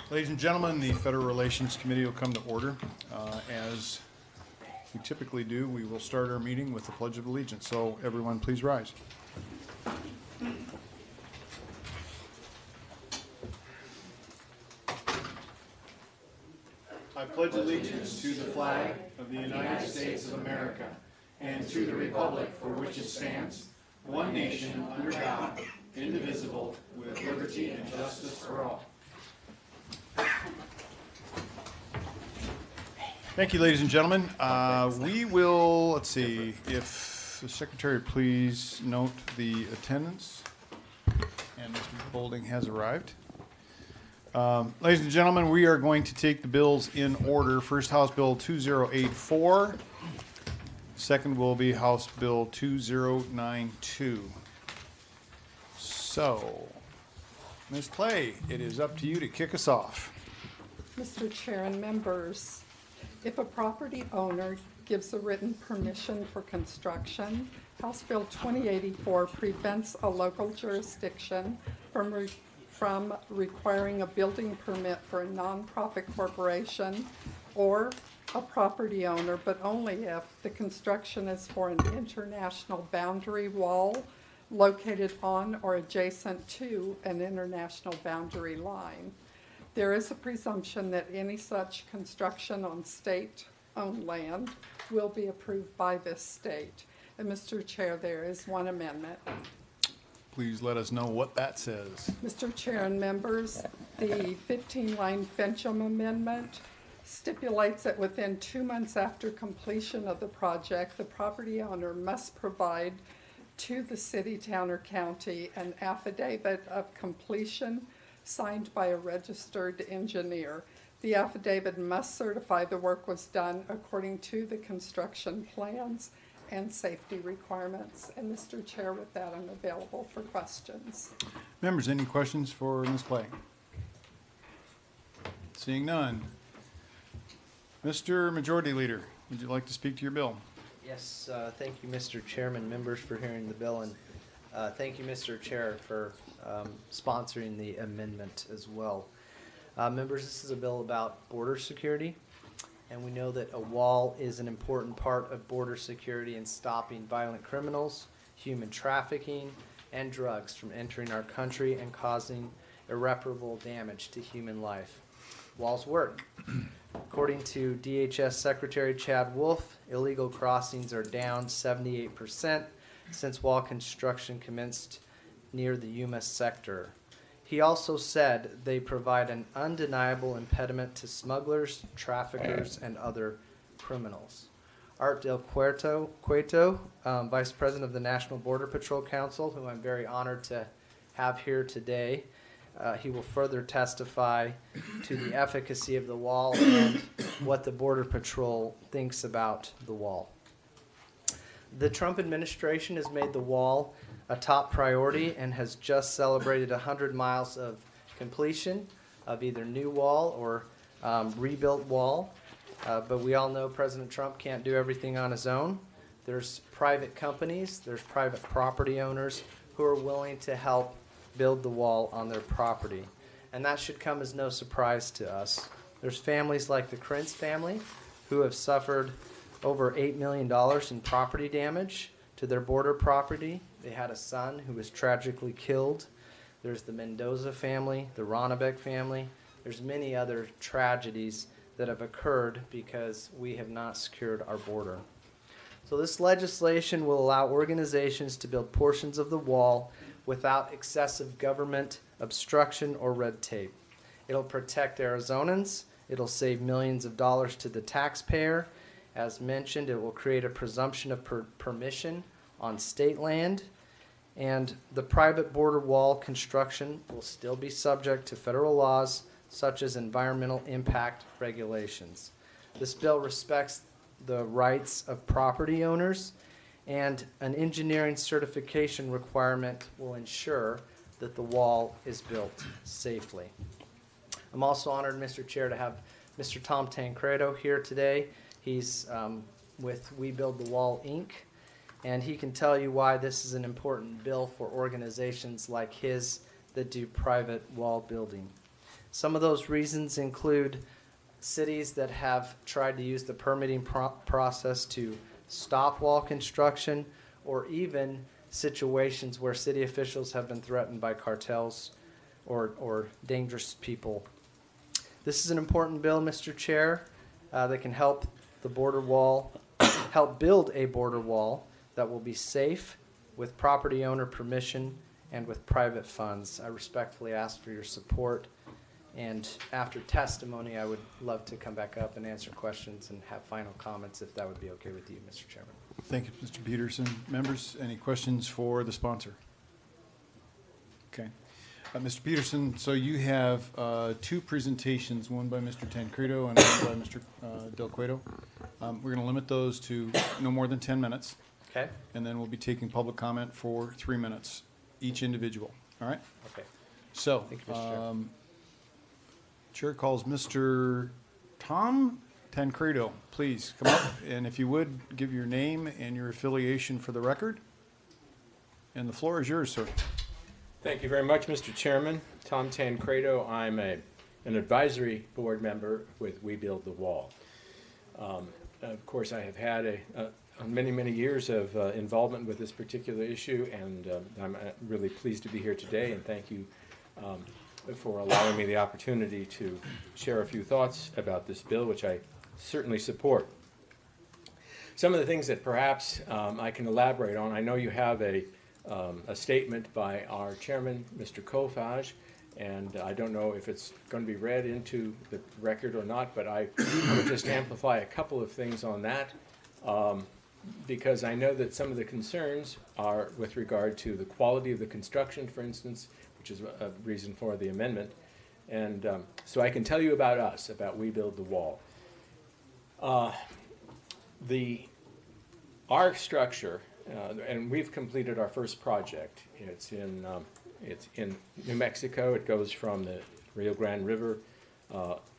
Ladies and gentlemen, the Federal Relations Committee will come to order. As we typically do, we will start our meeting with the Pledge of Allegiance. So everyone, please rise. I pledge allegiance to the flag of the United States of America and to the republic for which it stands, one nation under God, indivisible, with liberty and justice for all. Thank you, ladies and gentlemen. We will, let's see, if the secretary please note the attendance. And Mr. Bolding has arrived. Ladies and gentlemen, we are going to take the bills in order. First, House Bill 2084. Second will be House Bill 2092. So, Ms. Clay, it is up to you to kick us off. Mr. Chair and members, if a property owner gives a written permission for construction, House Bill 2084 prevents a local jurisdiction from requiring a building permit for a nonprofit corporation or a property owner, but only if the construction is for an international boundary wall located on or adjacent to an international boundary line. There is a presumption that any such construction on state-owned land will be approved by this state. And Mr. Chair, there is one amendment. Please let us know what that says. Mr. Chair and members, the 15-line Fencham Amendment stipulates that within 2 months after completion of the project, the property owner must provide to the city, town, or county an affidavit of completion signed by a registered engineer. The affidavit must certify the work was done according to the construction plans and safety requirements. And Mr. Chair, with that, I'm available for questions. Members, any questions for Ms. Clay? Seeing none. Mr. Majority Leader, would you like to speak to your bill? Yes, thank you, Mr. Chairman, members, for hearing the bill, and thank you, Mr. Chair, for sponsoring the amendment as well. Members, this is a bill about border security, and we know that a wall is an important part of border security in stopping violent criminals, human trafficking, and drugs from entering our country and causing irreparable damage to human life. Walls work. According to DHS Secretary Chad Wolf, illegal crossings are down 78% since wall construction commenced near the Yuma sector. He also said they provide an undeniable impediment to smugglers, traffickers, and other criminals. Art Del Cueto, Vice President of the National Border Patrol Council, who I'm very honored to have here today, he will further testify to the efficacy of the wall and what the Border Patrol thinks about the wall. The Trump administration has made the wall a top priority and has just celebrated 100 miles of completion of either new wall or rebuilt wall. But we all know President Trump can't do everything on his own. There's private companies, there's private property owners who are willing to help build the wall on their property. And that should come as no surprise to us. There's families like the Krentz family who have suffered over $8 million in property damage to their border property. They had a son who was tragically killed. There's the Mendoza family, the Ronnebeck family. There's many other tragedies that have occurred because we have not secured our border. So this legislation will allow organizations to build portions of the wall without excessive government obstruction or red tape. It'll protect Arizonans. It'll save millions of dollars to the taxpayer. As mentioned, it will create a presumption of permission on state land. And the private border wall construction will still be subject to federal laws such as environmental impact regulations. This bill respects the rights of property owners, and an engineering certification requirement will ensure that the wall is built safely. I'm also honored, Mr. Chair, to have Mr. Tom Tancredo here today. He's with We Build the Wall, Inc., and he can tell you why this is an important bill for organizations like his that do private wall building. Some of those reasons include cities that have tried to use the permitting process to stop wall construction, or even situations where city officials have been threatened by cartels or dangerous people. This is an important bill, Mr. Chair, that can help the border wall, help build a border wall that will be safe, with property owner permission, and with private funds. I respectfully ask for your support. And after testimony, I would love to come back up and answer questions and have final comments, if that would be okay with you, Mr. Chairman. Thank you, Mr. Peterson. Members, any questions for the sponsor? Okay. Mr. Peterson, so you have two presentations, one by Mr. Tancredo and one by Mr. Del Cueto. We're going to limit those to no more than 10 minutes. Okay? And then we'll be taking public comment for 3 minutes, each individual. All right? Okay. So, Thank you, Mr. Chair. Chair calls Mr. Tom Tancredo. Please come up, and if you would, give your name and your affiliation for the record. And the floor is yours, sir. Thank you very much, Mr. Chairman. Tom Tancredo. I'm an advisory board member with We Build the Wall. Of course, I have had many, many years of involvement with this particular issue, and I'm really pleased to be here today, and thank you for allowing me the opportunity to share a few thoughts about this bill, which I certainly support. Some of the things that perhaps I can elaborate on, I know you have a statement by our chairman, Mr. Kolfage, and I don't know if it's going to be read into the record or not, but I will just amplify a couple of things on that, because I know that some of the concerns are with regard to the quality of the construction, for instance, which is a reason for the amendment. And so I can tell you about us, about We Build the Wall. Our structure, and we've completed our first project. It's in New Mexico. It goes from the Rio Grande River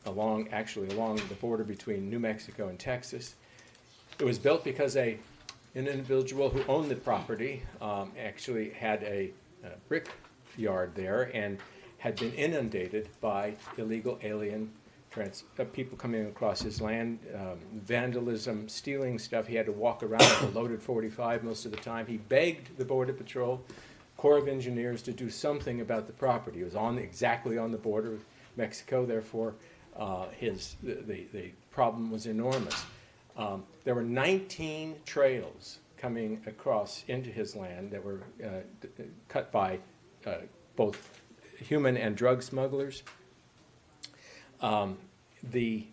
along the border between New Mexico and Texas. It was built because an individual who owned the property actually had a brick yard there and had been inundated by illegal alien people coming across his land, vandalism, stealing stuff. He had to walk around with a loaded 45 most of the time. He begged the Border Patrol, Corps of Engineers to do something about the property. It was exactly on the border with Mexico, therefore the problem was enormous. There were 19 trails coming across into his land that were cut by both human and drug smugglers. The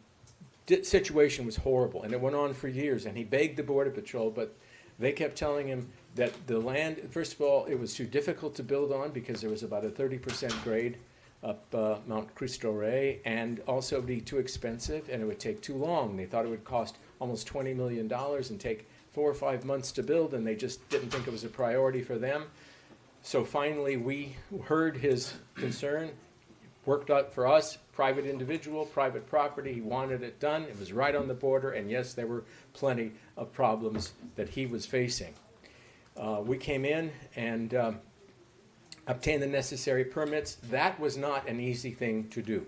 situation was horrible, and it went on for years, and he begged the Border Patrol, but they kept telling him that the land, first of all, it was too difficult to build on because there was about a 30% grade up Mount Cristo Rey, and also be too expensive, and it would take too long. They thought it would cost almost $20 million and take 4 or 5 months to build, and they just didn't think it was a priority for them. So finally, we heard his concern, worked out for us, private individual, private property. He wanted it done. It was right on the border, and yes, there were plenty of problems that he was facing. We came in and obtained the necessary permits. That was not an easy thing to do.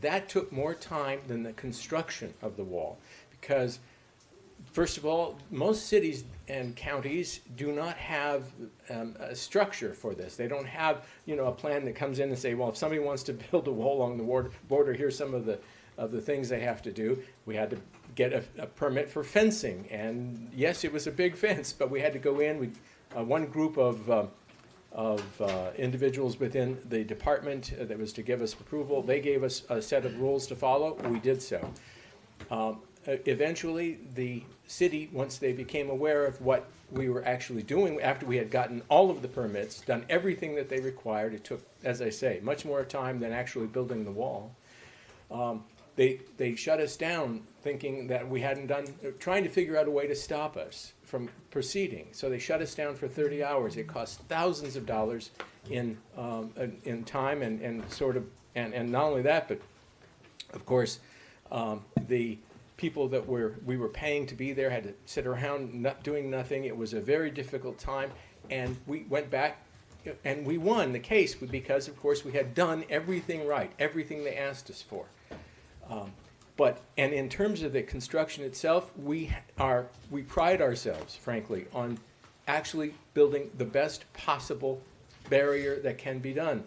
That took more time than the construction of the wall, because first of all, most cities and counties do not have a structure for this. They don't have, a plan that comes in and say, well, if somebody wants to build a wall along the border, here's some of the things they have to do. We had to get a permit for fencing, and yes, it was a big fence, but we had to go in. One group of individuals within the department that was to give us approval, they gave us a set of rules to follow. We did so. Eventually, the city, once they became aware of what we were actually doing, after we had gotten all of the permits, done everything that they required, it took, as I say, much more time than actually building the wall. They shut us down, thinking that we hadn't trying to figure out a way to stop us from proceeding. So they shut us down for 30 hours. It cost thousands of dollars in time and not only that, but of course, the people that we were paying to be there had to sit around doing nothing. It was a very difficult time, and we went back and we won the case because, of course, we had done everything right, everything they asked us for. And in terms of the construction itself, we pride ourselves, frankly, on actually building the best possible barrier that can be done.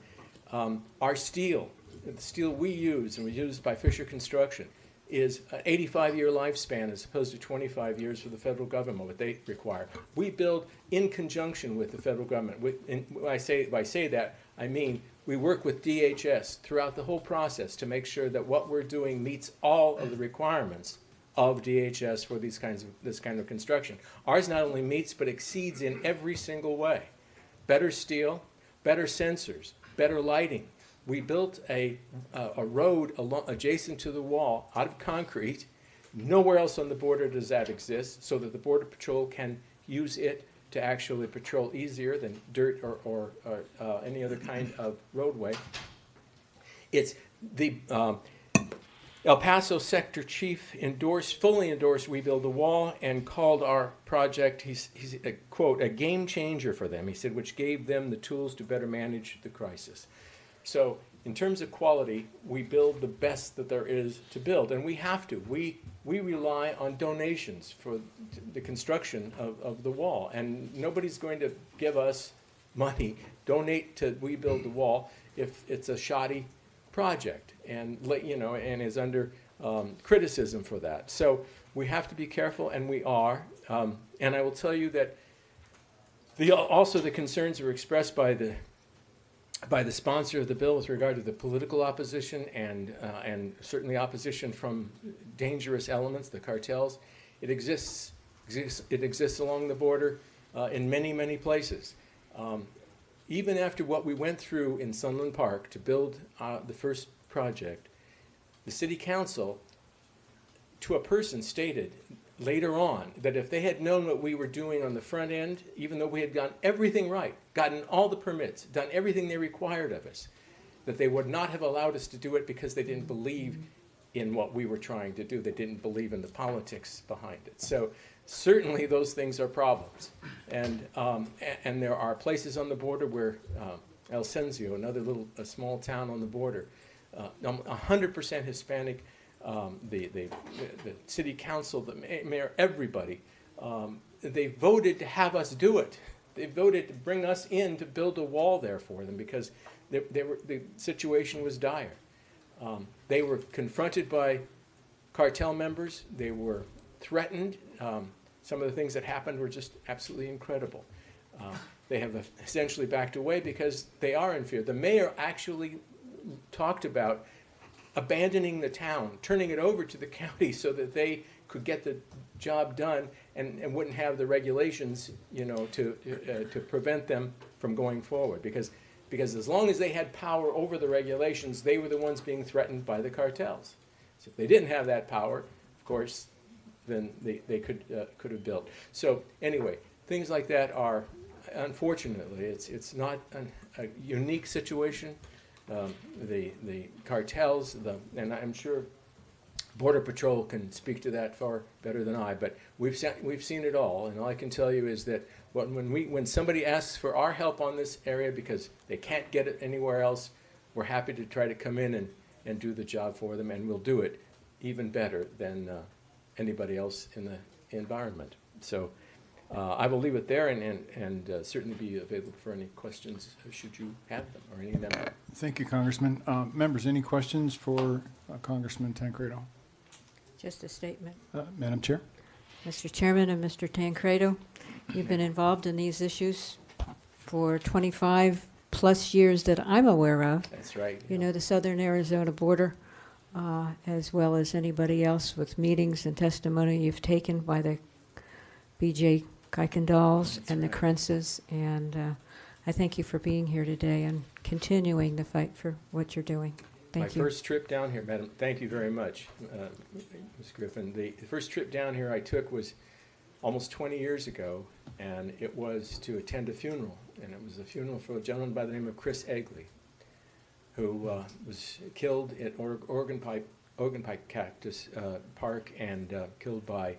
Our steel, the steel we use, and we use by Fisher Construction, is an 85-year lifespan as opposed to 25 years for the federal government, what they require. We build in conjunction with the federal government. When I say that, I mean we work with DHS throughout the whole process to make sure that what we're doing meets all of the requirements of DHS for this kind of construction. Ours not only meets but exceeds in every single way. Better steel, better sensors, better lighting. We built a road adjacent to the wall out of concrete. Nowhere else on the border does that exist, so that the Border Patrol can use it to actually patrol easier than dirt or any other kind of roadway. It's the El Paso Sector Chief fully endorsed We Build the Wall and called our project, he's a, quote, a game changer for them, he said, which gave them the tools to better manage the crisis. So in terms of quality, we build the best that there is to build, and we have to. We rely on donations for the construction of the wall, and nobody's going to give us money, donate to We Build the Wall if it's a shoddy project and is under criticism for that. So we have to be careful, and we are. And I will tell you that also the concerns were expressed by the sponsor of the bill with regard to the political opposition and certainly opposition from dangerous elements, the cartels. It exists along the border in many, many places. Even after what we went through in Sunland Park to build the first project, the city council, to a person, stated later on that if they had known what we were doing on the front end, even though we had gotten everything right, gotten all the permits, done everything they required of us, that they would not have allowed us to do it because they didn't believe in what we were trying to do. They didn't believe in the politics behind it. So certainly those things are problems. And there are places on the border where El Cenzio, another a small town on the border, 100% Hispanic, the city council, the mayor, everybody, they voted to have us do it. They voted to bring us in to build a wall there for them because the situation was dire. They were confronted by cartel members. They were threatened. Some of the things that happened were just absolutely incredible. They have essentially backed away because they are in fear. The mayor actually talked about abandoning the town, turning it over to the county so that they could get the job done and wouldn't have the regulations, to prevent them from going forward. Because as long as they had power over the regulations, they were the ones being threatened by the cartels. So if they didn't have that power, of course, then they could have built. So anyway, things like that are, unfortunately, it's not a unique situation. The cartels, and I'm sure Border Patrol can speak to that far better than I, but we've seen it all, and all I can tell you is that when somebody asks for our help on this area because they can't get it anywhere else, we're happy to try to come in and do the job for them, and we'll do it even better than anybody else in the environment. So I will leave it there and certainly be available for any questions should you have them or any of them. Thank you, Congressman. Members, any questions for Congressman Tancredo? Just a statement. Madam Chair? Mr. Chairman and Mr. Tancredo, you've been involved in these issues for 25 plus years that I'm aware of. That's right. You know the southern Arizona border, as well as anybody else with meetings and testimony you've taken by the B.J. Kuykendalls and the Krentzes, and I thank you for being here today and continuing the fight for what you're doing. Thank you. My first trip down here, Madam, thank you very much, Ms. Griffin. The first trip down here I took was almost 20 years ago, and it was to attend a funeral, and it was a funeral for a gentleman by the name of Chris Egley, who was killed at Oregon Pike Cactus Park and killed by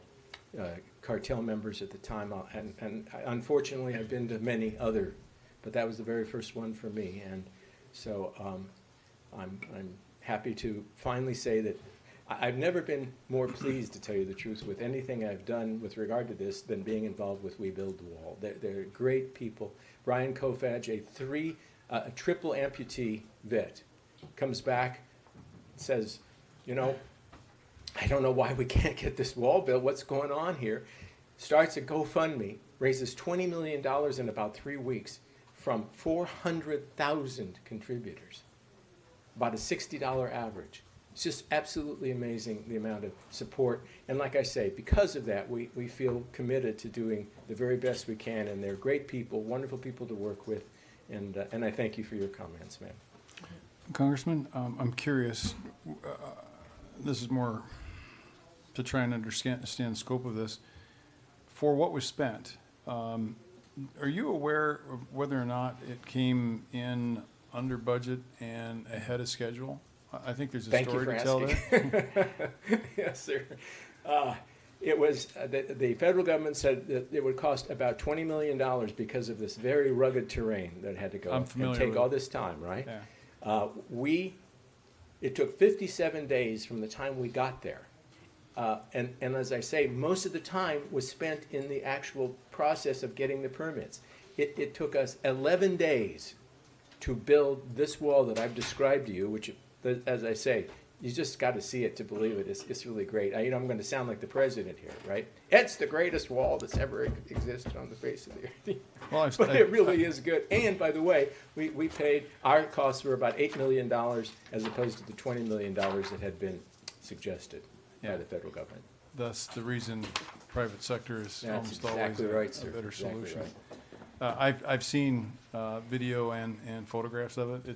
cartel members at the time, and unfortunately I've been to many other but that was the very first one for me. And so I'm happy to finally say that I've never been more pleased, to tell you the truth, with anything I've done with regard to this than being involved with We Build the Wall. They're great people. Brian Kolfage, a triple amputee vet, comes back, says, you know, I don't know why we can't get this wall built. What's going on here? Starts a GoFundMe, raises $20 million in about 3 weeks from 400,000 contributors, about a $60 average. It's just absolutely amazing, the amount of support. And like I say, because of that, we feel committed to doing the very best we can. And they're great people, wonderful people to work with. And I thank you for your comments, ma'am. Congressman, I'm curious, this is more to try and understand the scope of this. For what was spent, are you aware of whether or not it came in under budget and ahead of schedule? I think there's a story to tell there. Yes, sir. It was, the federal government said that it would cost about $20 million because of this very rugged terrain that had to go I'm and familiar take with all it. this time, right? Yeah. It took 57 days from the time we got there. And as I say, most of the time was spent in the actual process of getting the permits. It took us 11 days to build this wall that I've described to you, which, as I say, you just got to see it to believe it. It's really great. I'm going to sound like the president here, right? It's the greatest wall that's ever existed on the face of the earth. Well, But it really is good. And by the way, we paid, our costs were about $8 million as opposed to the $20 million that had been suggested by the federal government. That's the reason private sector is That's almost exactly always right, a sir. better Exactly solution. right. I've seen video and photographs of it.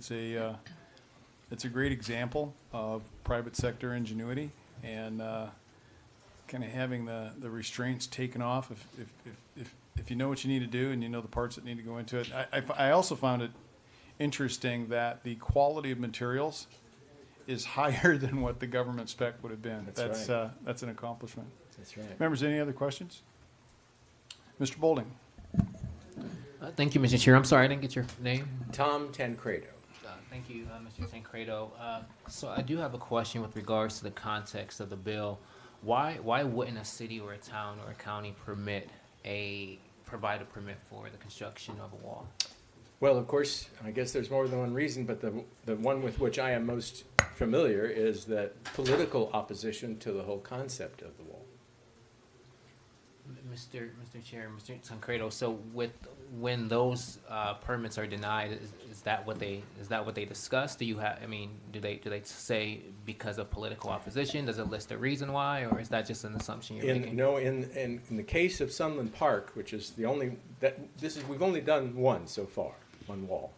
It's a great example of private sector ingenuity and kind of having the restraints taken off if you know what you need to do and you know the parts that need to go into it. I also found it interesting that the quality of materials is higher than what the government spec would have been. That's right. That's an accomplishment. That's right. Members, any other questions? Mr. Bolding. Thank you, Mr. Chair. I'm sorry, I didn't get your name. Tom Tancredo. Thank you, Mr. Tancredo. So I do have a question with regards to the context of the bill. Why wouldn't a city or a town or a county provide a permit for the construction of a wall? Well, of course, I guess there's more than one reason, but the one with which I am most familiar is that political opposition to the whole concept of the wall. Mr. Chair, Mr. Tancredo, so when those permits are denied, is that what they discuss? Do they say because of political opposition? Does it list a reason why, or is that just an assumption you're making? No, in the case of Sunland Park, which is the only we've only done one so far, one wall.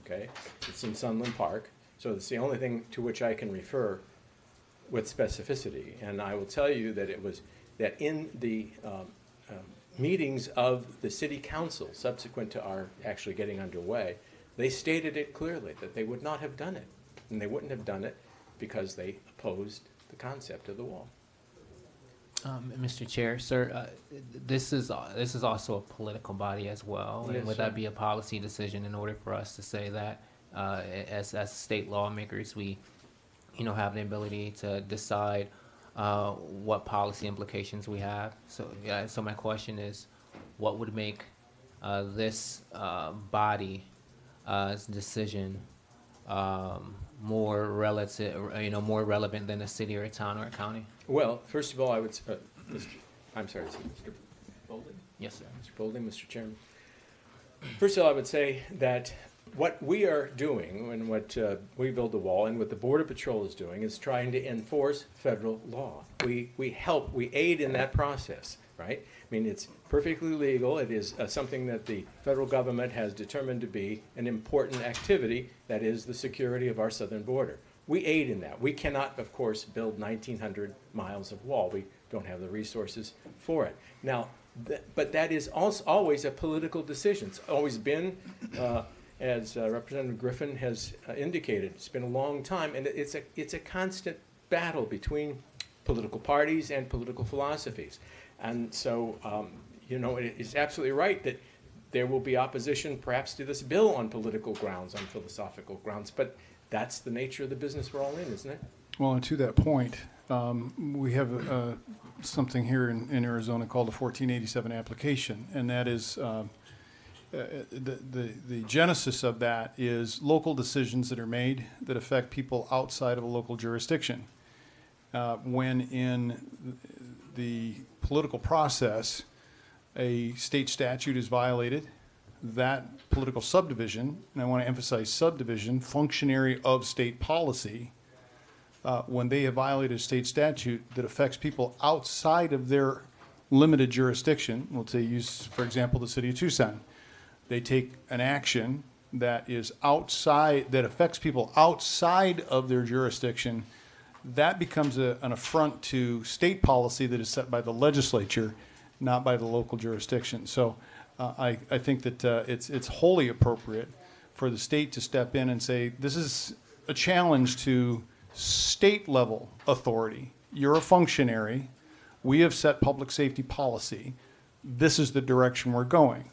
Okay, it's in Sunland Park, so it's the only thing to which I can refer with specificity. And I will tell you that it was that in the meetings of the city council subsequent to our actually getting underway, they stated it clearly that they would not have done it. And they wouldn't have done it because they opposed the concept of the wall. Mr. Chair, sir, this is also a political body as well. Yes, And would sir. that be a policy decision in order for us to say that as state lawmakers, we have the ability to decide what policy implications we have? So my question is, what would make this body's decision more relevant than a city or a town or a county? Well, first of all, I would, I'm sorry, is it Mr. Bolden? Yes, sir. Mr. Bolden, Mr. Chairman. First of all, I would say that what we are doing and what We Build the Wall and what the Border Patrol is doing is trying to enforce federal law. We aid in that process, right? I mean, it's perfectly legal. It is something that the federal government has determined to be an important activity, that is the security of our southern border. We aid in that. We cannot, of course, build 1,900 miles of wall. We don't have the resources for it. Now, but that is also always a political decision. It's always been, as Representative Griffin has indicated, it's been a long time, and it's a constant battle between political parties and political philosophies. And so, it's absolutely right that there will be opposition perhaps to this bill on political grounds, on philosophical grounds, but that's the nature of the business we're all in, isn't it? Well, and to that point, we have something here in Arizona called the 1487 application, and that is the genesis of that is local decisions that are made that affect people outside of a local jurisdiction. When in the political process, a state statute is violated, that political subdivision, and I want to emphasize subdivision, functionary of state policy, when they have violated a state statute that affects people outside of their limited jurisdiction, let's say use, for example, the city of Tucson, they take an action that is outside, that affects people outside of their jurisdiction, that becomes an affront to state policy that is set by the legislature, not by the local jurisdiction. So I think that it's wholly appropriate for the state to step in and say, this is a challenge to state level authority. You're a functionary. We have set public safety policy. This is the direction we're going.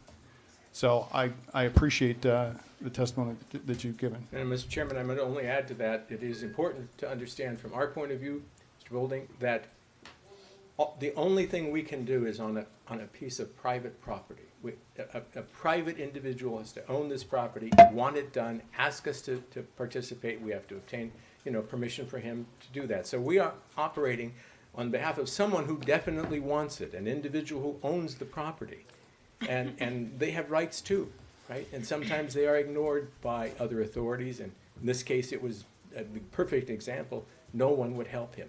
So I appreciate the testimony that you've given. And Mr. Chairman, I'm going to only add to that, it is important to understand from our point of view, Mr. Boulding, that the only thing we can do is on a piece of private property. A private individual has to own this property, want it done, ask us to participate. We have to obtain, permission for him to do that. So we are operating on behalf of someone who definitely wants it, an individual who owns the property. And they have rights too, right? And sometimes they are ignored by other authorities. And in this case, it was a perfect example. No one would help him.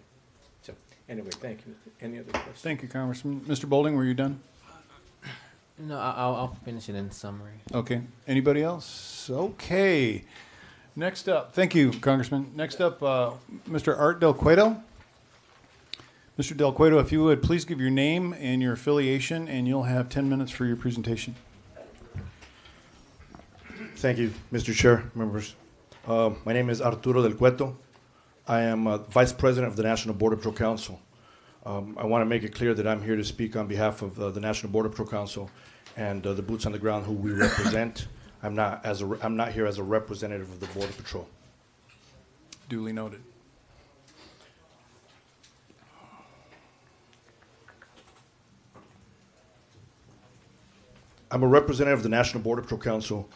So anyway, thank you. Any other questions? Thank you, Congressman. Mr. Boulding, were you done? No, I'll finish it in summary. Okay. Anybody else? Okay. Next up, thank you, Congressman. Next up, Mr. Art Del Cueto. Mr. Del Cueto, if you would, please give your name and your affiliation, and you'll have 10 minutes for your presentation. Thank you, Mr. Chair, members. My name is Arturo Del Cueto. I am Vice President of the National Border Patrol Council. I want to make it clear that I'm here to speak on behalf of the National Border Patrol Council and the boots on the ground who we represent. I'm not here as a representative of the Border Patrol. Duly noted. I'm a representative of the National Border Patrol Council,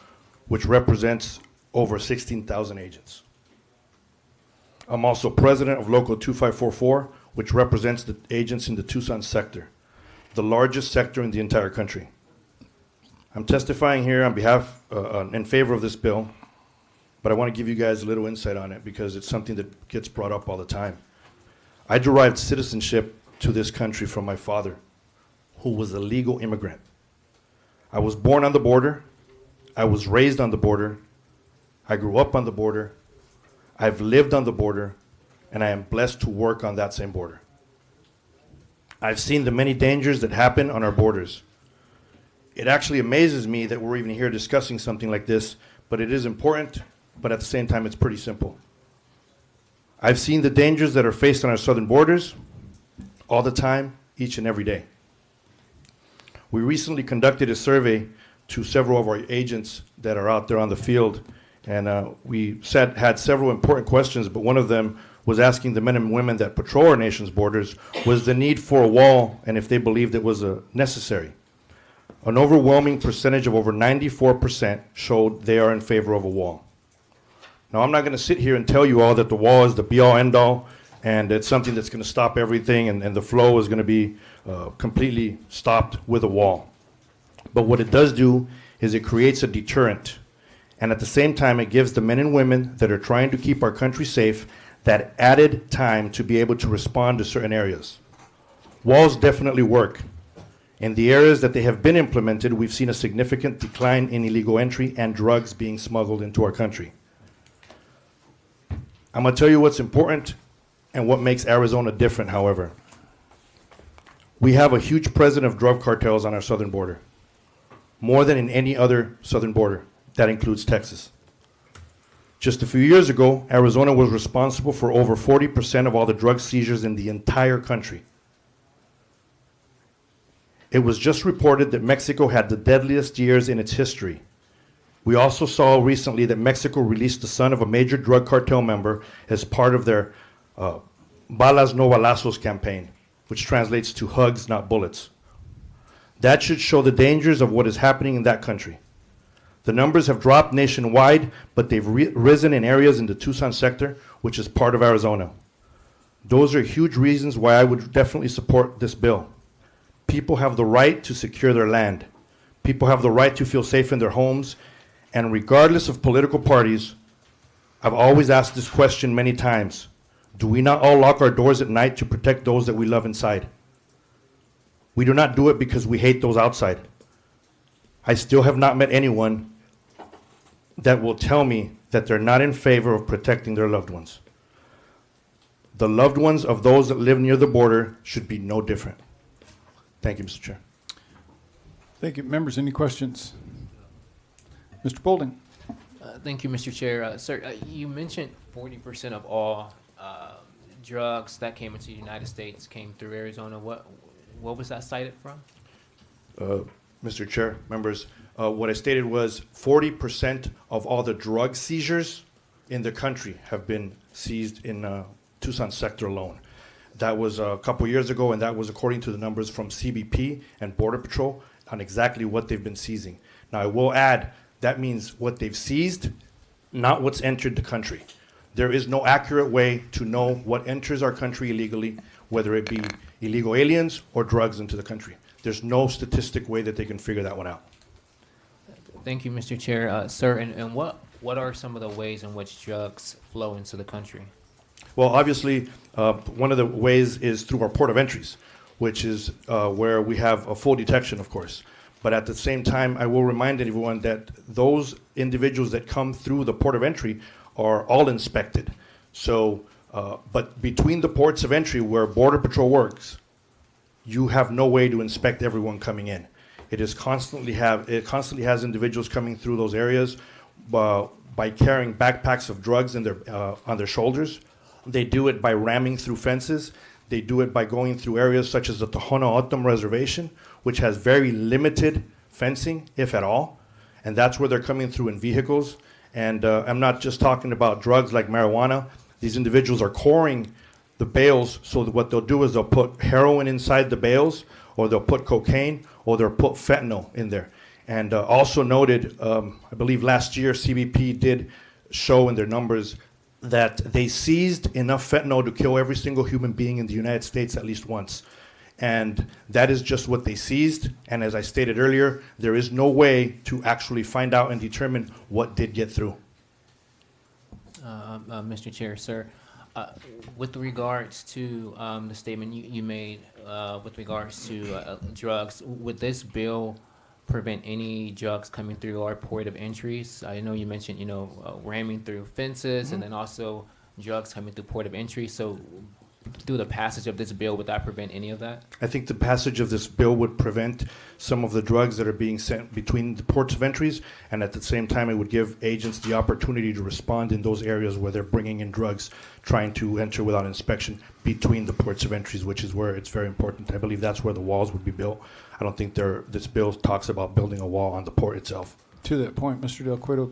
which represents over 16,000 agents. I'm also president of Local 2544, which represents the agents in the Tucson sector, the largest sector in the entire country. I'm testifying here on behalf, in favor of this bill, but I want to give you guys a little insight on it because it's something that gets brought up all the time. I derived citizenship to this country from my father, who was a legal immigrant. I was born on the border. I was raised on the border. I grew up on the border. I've lived on the border, and I am blessed to work on that same border. I've seen the many dangers that happen on our borders. It actually amazes me that we're even here discussing something like this, but it is important, but at the same time, it's pretty simple. I've seen the dangers that are faced on our southern borders all the time, each and every day. We recently conducted a survey to several of our agents that are out there on the field, and we had several important questions, but one of them was asking the men and women that patrol our nation's borders was the need for a wall and if they believed it was necessary. An overwhelming percentage of over 94% showed they are in favor of a wall. Now, I'm not going to sit here and tell you all that the wall is the be-all, end-all, and it's something that's going to stop everything and the flow is going to be completely stopped with a wall. But what it does do is it creates a deterrent. And at the same time, it gives the men and women that are trying to keep our country safe that added time to be able to respond to certain areas. Walls definitely work. In the areas that they have been implemented, we've seen a significant decline in illegal entry and drugs being smuggled into our country. I'm going to tell you what's important and what makes Arizona different, however. We have a huge presence of drug cartels on our southern border, more than in any other southern border. That includes Texas. Just a few years ago, Arizona was responsible for over 40% of all the drug seizures in the entire country. It was just reported that Mexico had the deadliest years in its history. We also saw recently that Mexico released the son of a major drug cartel member as part of their Balas no Balazos campaign, which translates to hugs, not bullets. That should show the dangers of what is happening in that country. The numbers have dropped nationwide, but they've risen in areas in the Tucson sector, which is part of Arizona. Those are huge reasons why I would definitely support this bill. People have the right to secure their land. People have the right to feel safe in their homes. And regardless of political parties, I've always asked this question many times. Do we not all lock our doors at night to protect those that we love inside? We do not do it because we hate those outside. I still have not met anyone that will tell me that they're not in favor of protecting their loved ones. The loved ones of those that live near the border should be no different. Thank you, Mr. Chair. Thank you. Members, any questions? Mr. Bolding? Thank you, Mr. Chair. Sir, you mentioned 40% of all drugs that came into the United States came through Arizona. What was that cited from? Mr. Chair, members, what I stated was 40% of all the drug seizures in the country have been seized in Tucson sector alone. That was a couple years ago, and that was according to the numbers from CBP and Border Patrol on exactly what they've been seizing. Now, I will add, that means what they've seized, not what's entered the country. There is no accurate way to know what enters our country illegally, whether it be illegal aliens or drugs into the country. There's no statistic way that they can figure that one out. Thank you, Mr. Chair. Sir, and what are some of the ways in which drugs flow into the country? Well, obviously, one of the ways is through our port of entries, which is where we have a full detection, of course. But at the same time, I will remind everyone that those individuals that come through the port of entry are all inspected. So, but between the ports of entry where Border Patrol works, you have no way to inspect everyone coming in. It constantly has individuals coming through those areas by carrying backpacks of drugs in on their shoulders. They do it by ramming through fences. They do it by going through areas such as the Tohono O'odham Reservation, which has very limited fencing, if at all. And that's where they're coming through in vehicles. And I'm not just talking about drugs like marijuana. These individuals are coring the bales, so that what they'll do is they'll put heroin inside the bales, or they'll put cocaine, or they'll put fentanyl in there. And also noted, I believe last year CBP did show in their numbers that they seized enough fentanyl to kill every single human being in the United States at least once. And that is just what they seized. And as I stated earlier, there is no way to actually find out and determine what did get through. Mr. Chair, sir, with regards to the statement you made with regards to drugs, would this bill prevent any drugs coming through our port of entries? I know you mentioned, ramming through fences, and then also drugs coming through port of entry. So through the passage of this bill, would that prevent any of that? I think the passage of this bill would prevent some of the drugs that are being sent between the ports of entries, and at the same time, it would give agents the opportunity to respond in those areas where they're bringing in drugs, trying to enter without inspection between the ports of entries, which is where it's very important. I believe that's where the walls would be built. I don't think this bill talks about building a wall on the port itself. To that point, Mr. Del Cueto,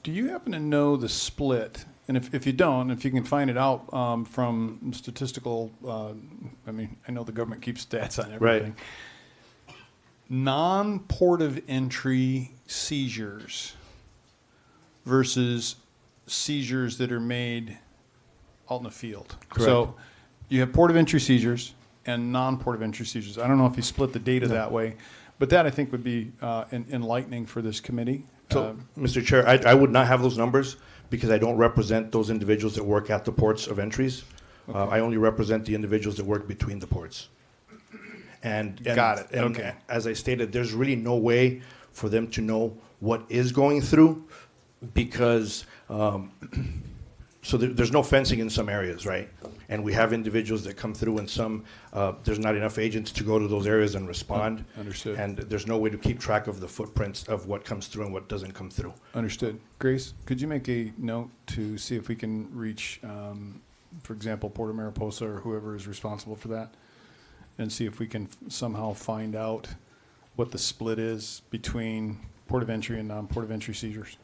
do you happen to know the split? And if you don't, if you can find it out from statistical, I know the government keeps stats on everything. Right. Non-port of entry seizures versus seizures that are made out in the field. Correct. So you have port of entry seizures and non-port of entry seizures. I don't know if you split the data that way, but that I think would be enlightening for this committee. So, Mr. Chair, I would not have those numbers because I don't represent those individuals that work at the ports of entries. Okay. I only represent the individuals that work between the ports. And Got it. And Okay. as I stated, there's really no way for them to know what is going through because so there's no fencing in some areas, right? And we have individuals that come through and some, there's not enough agents to go to those areas and respond. Understood. And there's no way to keep track of the footprints of what comes through and what doesn't come through. Understood. Grace, could you make a note to see if we can reach, for example, Port of Mariposa or whoever is responsible for that? and see if we can somehow find out what the split is between port of entry and non-port of entry seizures.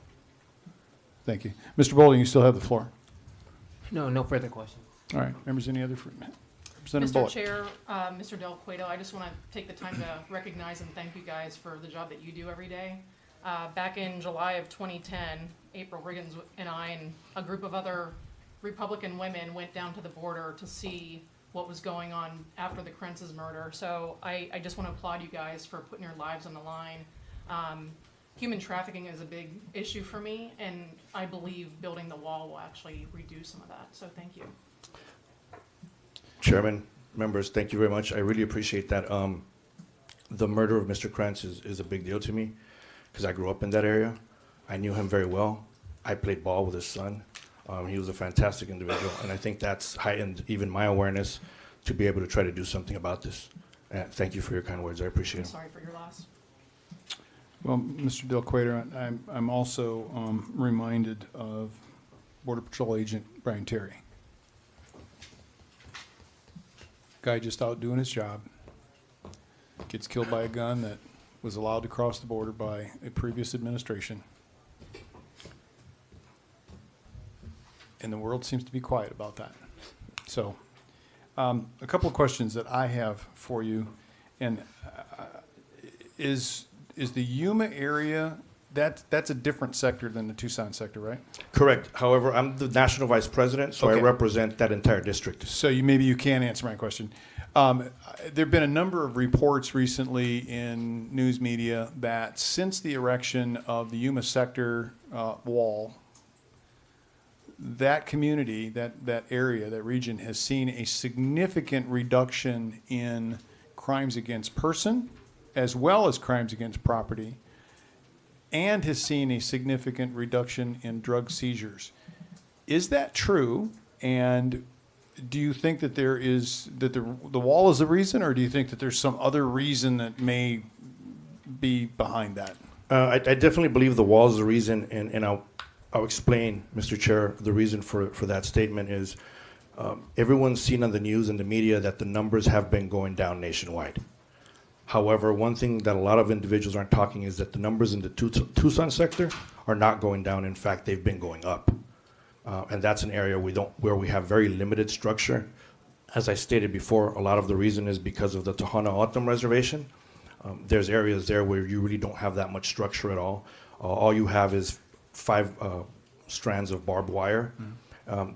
Thank you. Mr. Bowling, you still have the floor. No, no further questions. All right, members, any other? Representative Mr. Bullock. Chair, Mr. Del Cueto, I just want to take the time to recognize and thank you guys for the job that you do every day. Back in July of 2010, April Riggins and I and a group of other Republican women went down to the border to see what was going on after the Krentz's murder. So I just want to applaud you guys for putting your lives on the line. Human trafficking is a big issue for me, and I believe building the wall will actually reduce some of that. So thank you. Chairman, members, thank you very much. I really appreciate that. The murder of Mr. Krantz is a big deal to me because I grew up in that area. I knew him very well. I played ball with his son. He was a fantastic individual, and I think that's heightened even my awareness to be able to try to do something about this. Thank you for your kind words. I appreciate I'm it. sorry for your loss. Well, Mr. Del Cueto, I'm also reminded of Border Patrol Agent Brian Terry. Guy just out doing his job, gets killed by a gun that was allowed to cross the border by a previous administration. And the world seems to be quiet about that. So, a couple of questions that I have for you, and is the Yuma area, that's a different sector than the Tucson sector, right? Correct. However, I'm the national vice president, so Okay. I represent that entire district. So maybe you can answer my question. There have been a number of reports recently in news media that since the erection of the Yuma sector wall, that community, that area, that region has seen a significant reduction in crimes against person as well as crimes against property, and has seen a significant reduction in drug seizures. Is that true? And do you think that the wall is the reason, or do you think that there's some other reason that may be behind that? I definitely believe the wall is the reason, and I'll explain, Mr. Chair, the reason for that statement is everyone's seen on the news and the media that the numbers have been going down nationwide. However, one thing that a lot of individuals aren't talking is that the numbers in the Tucson sector are not going down. In fact, they've been going up. And that's an area where we have very limited structure. As I stated before, a lot of the reason is because of the Tohono O'odham Reservation. There's areas there where you really don't have that much structure at all. All you have is 5 strands of barbed wire.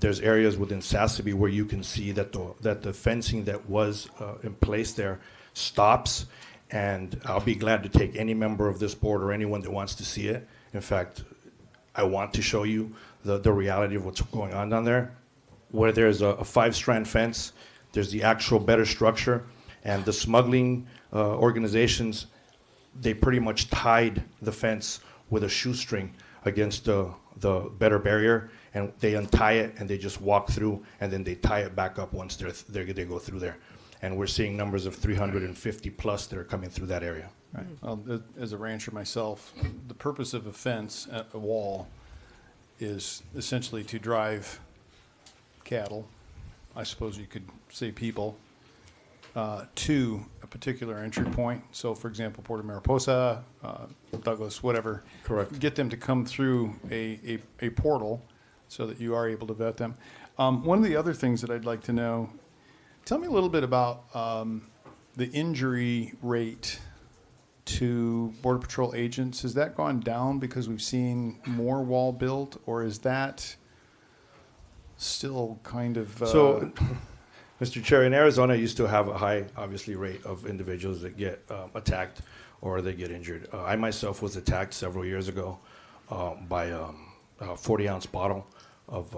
There's areas within Sassabee where you can see that the fencing that was in place there stops, and I'll be glad to take any member of this board or anyone that wants to see it. In fact, I want to show you the reality of what's going on down there. Where there's a 5-strand fence, there's the actual better structure, and the smuggling organizations, they pretty much tied the fence with a shoestring against the better barrier, and they untie it and they just walk through, and then they tie it back up once they go through there. And we're seeing numbers of 350 plus that are coming through that area. Right. Well, as a rancher myself, the purpose of a fence, a wall, is essentially to drive cattle, I suppose you could say people, to a particular entry point. So, for example, Port of Mariposa, Douglas, whatever. Correct. Get them to come through a portal so that you are able to vet them. One of the other things that I'd like to know, tell me a little bit about the injury rate to Border Patrol agents. Has that gone down because we've seen more wall built, or is that still kind of... So, Mr. Chair, in Arizona, you still have a high, obviously, rate of individuals that get attacked or they get injured. I myself was attacked several years ago by a 40-ounce bottle of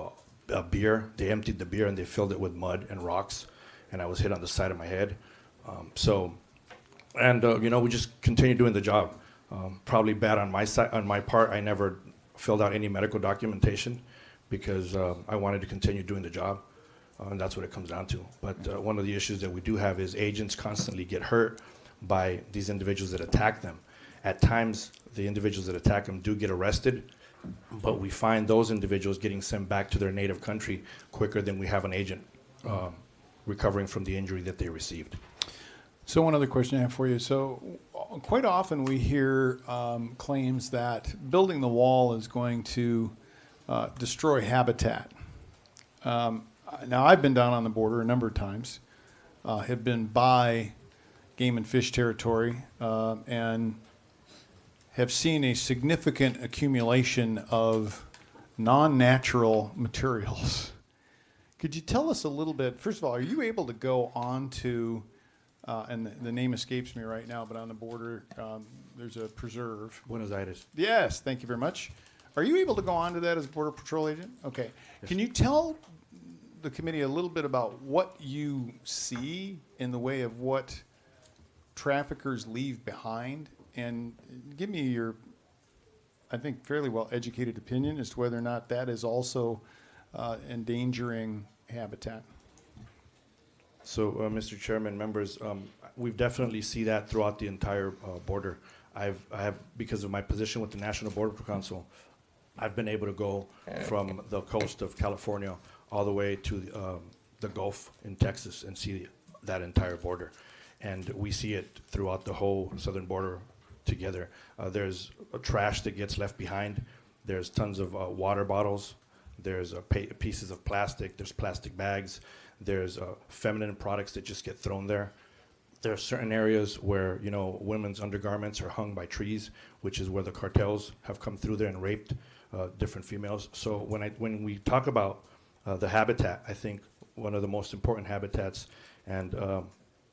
beer. They emptied the beer and they filled it with mud and rocks, and I was hit on the side of my head. We just continue doing the job. Probably bad on my part. I never filled out any medical documentation because I wanted to continue doing the job, and that's what it comes down to. But one of the issues that we do have is agents constantly get hurt by these individuals that attack them. At times, the individuals that attack them do get arrested, but we find those individuals getting sent back to their native country quicker than we have an agent recovering from the injury that they received. So one other question I have for you. So quite often we hear claims that building the wall is going to destroy habitat. Now, I've been down on the border a number of times, have been by game and fish territory, and have seen a significant accumulation of non-natural materials. Could you tell us a little bit, first of all, are you able to go on to, and the name escapes me right now, but on the border, there's a preserve. Buenos Aires. Yes, thank you very much. Are you able to go on to that as a Border Patrol agent? Okay. Can you tell the committee a little bit about what you see in the way of what traffickers leave behind? And give me your, I think, fairly well-educated opinion as to whether or not that is also endangering habitat. So, Mr. Chairman, members, we've definitely see that throughout the entire border. I have, because of my position with the National Border Patrol Council, I've been able to go from the coast of California all the way to the Gulf in Texas and see that entire border. And we see it throughout the whole southern border together. There's trash that gets left behind. There's tons of water bottles. There's pieces of plastic. There's plastic bags. There's feminine products that just get thrown there. There are certain areas where, you know, women's undergarments are hung by trees, which is where the cartels have come through there and raped different females. So when we talk about the habitat, I think one of the most important habitats and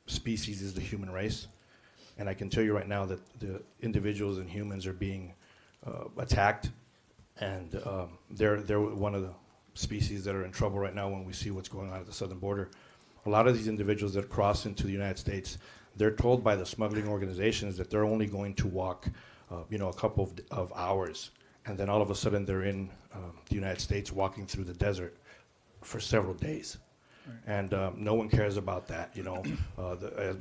species is the human race. And I can tell you right now that the individuals and humans are being attacked, and they're one of the species that are in trouble right now when we see what's going on at the southern border. A lot of these individuals that cross into the United States, they're told by the smuggling organizations that they're only going to walk, you know, a couple of hours, and then all of a sudden they're in the United States walking through the desert for several days. Right. And no one cares about that, you know.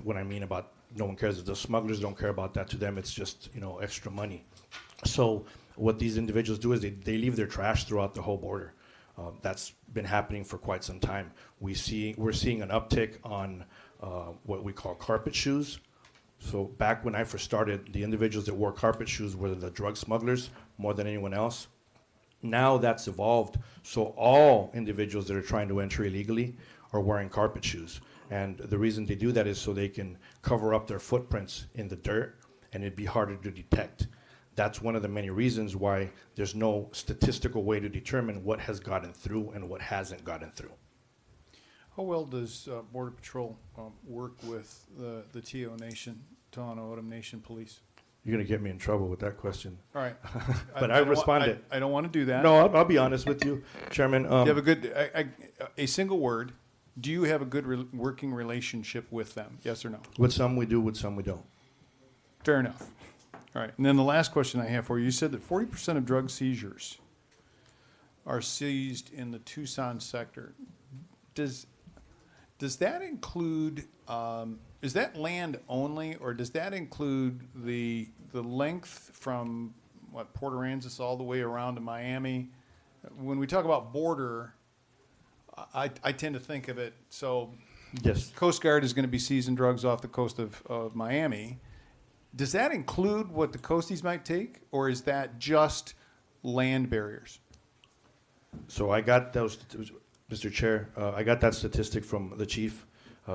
What I mean about no one cares, the smugglers don't care about that. To them, it's just, you know, extra money. So what these individuals do is they leave their trash throughout the whole border. That's been happening for quite some time. We're seeing an uptick on what we call carpet shoes. So back when I first started, the individuals that wore carpet shoes were the drug smugglers more than anyone else. Now that's evolved, so all individuals that are trying to enter illegally are wearing carpet shoes. And the reason they do that is so they can cover up their footprints in the dirt, and it'd be harder to detect. That's one of the many reasons why there's no statistical way to determine what has gotten through and what hasn't gotten through. How well does Border Patrol work with the TO Nation, Tohono O'odham Nation Police? You're going to get me in trouble with that question. All right. But I responded. I don't want to do that. No, I'll be honest with you, Chairman. Do you have a good, a single word, do you have a good working relationship with them? Yes or no? With some we do, with some we don't. Fair enough. All right. And then the last question I have for you, you said that 40% of drug seizures are seized in the Tucson sector. Does that include, is that land only, or does that include the length from, what, Port Aransas all the way around to Miami? When we talk about border, I tend to think of it, so Yes. Coast Guard is going to be seizing drugs off the coast of Miami. Does that include what the coasties might take, or is that just land barriers? So I got those, Mr. Chair, I got that statistic from the chief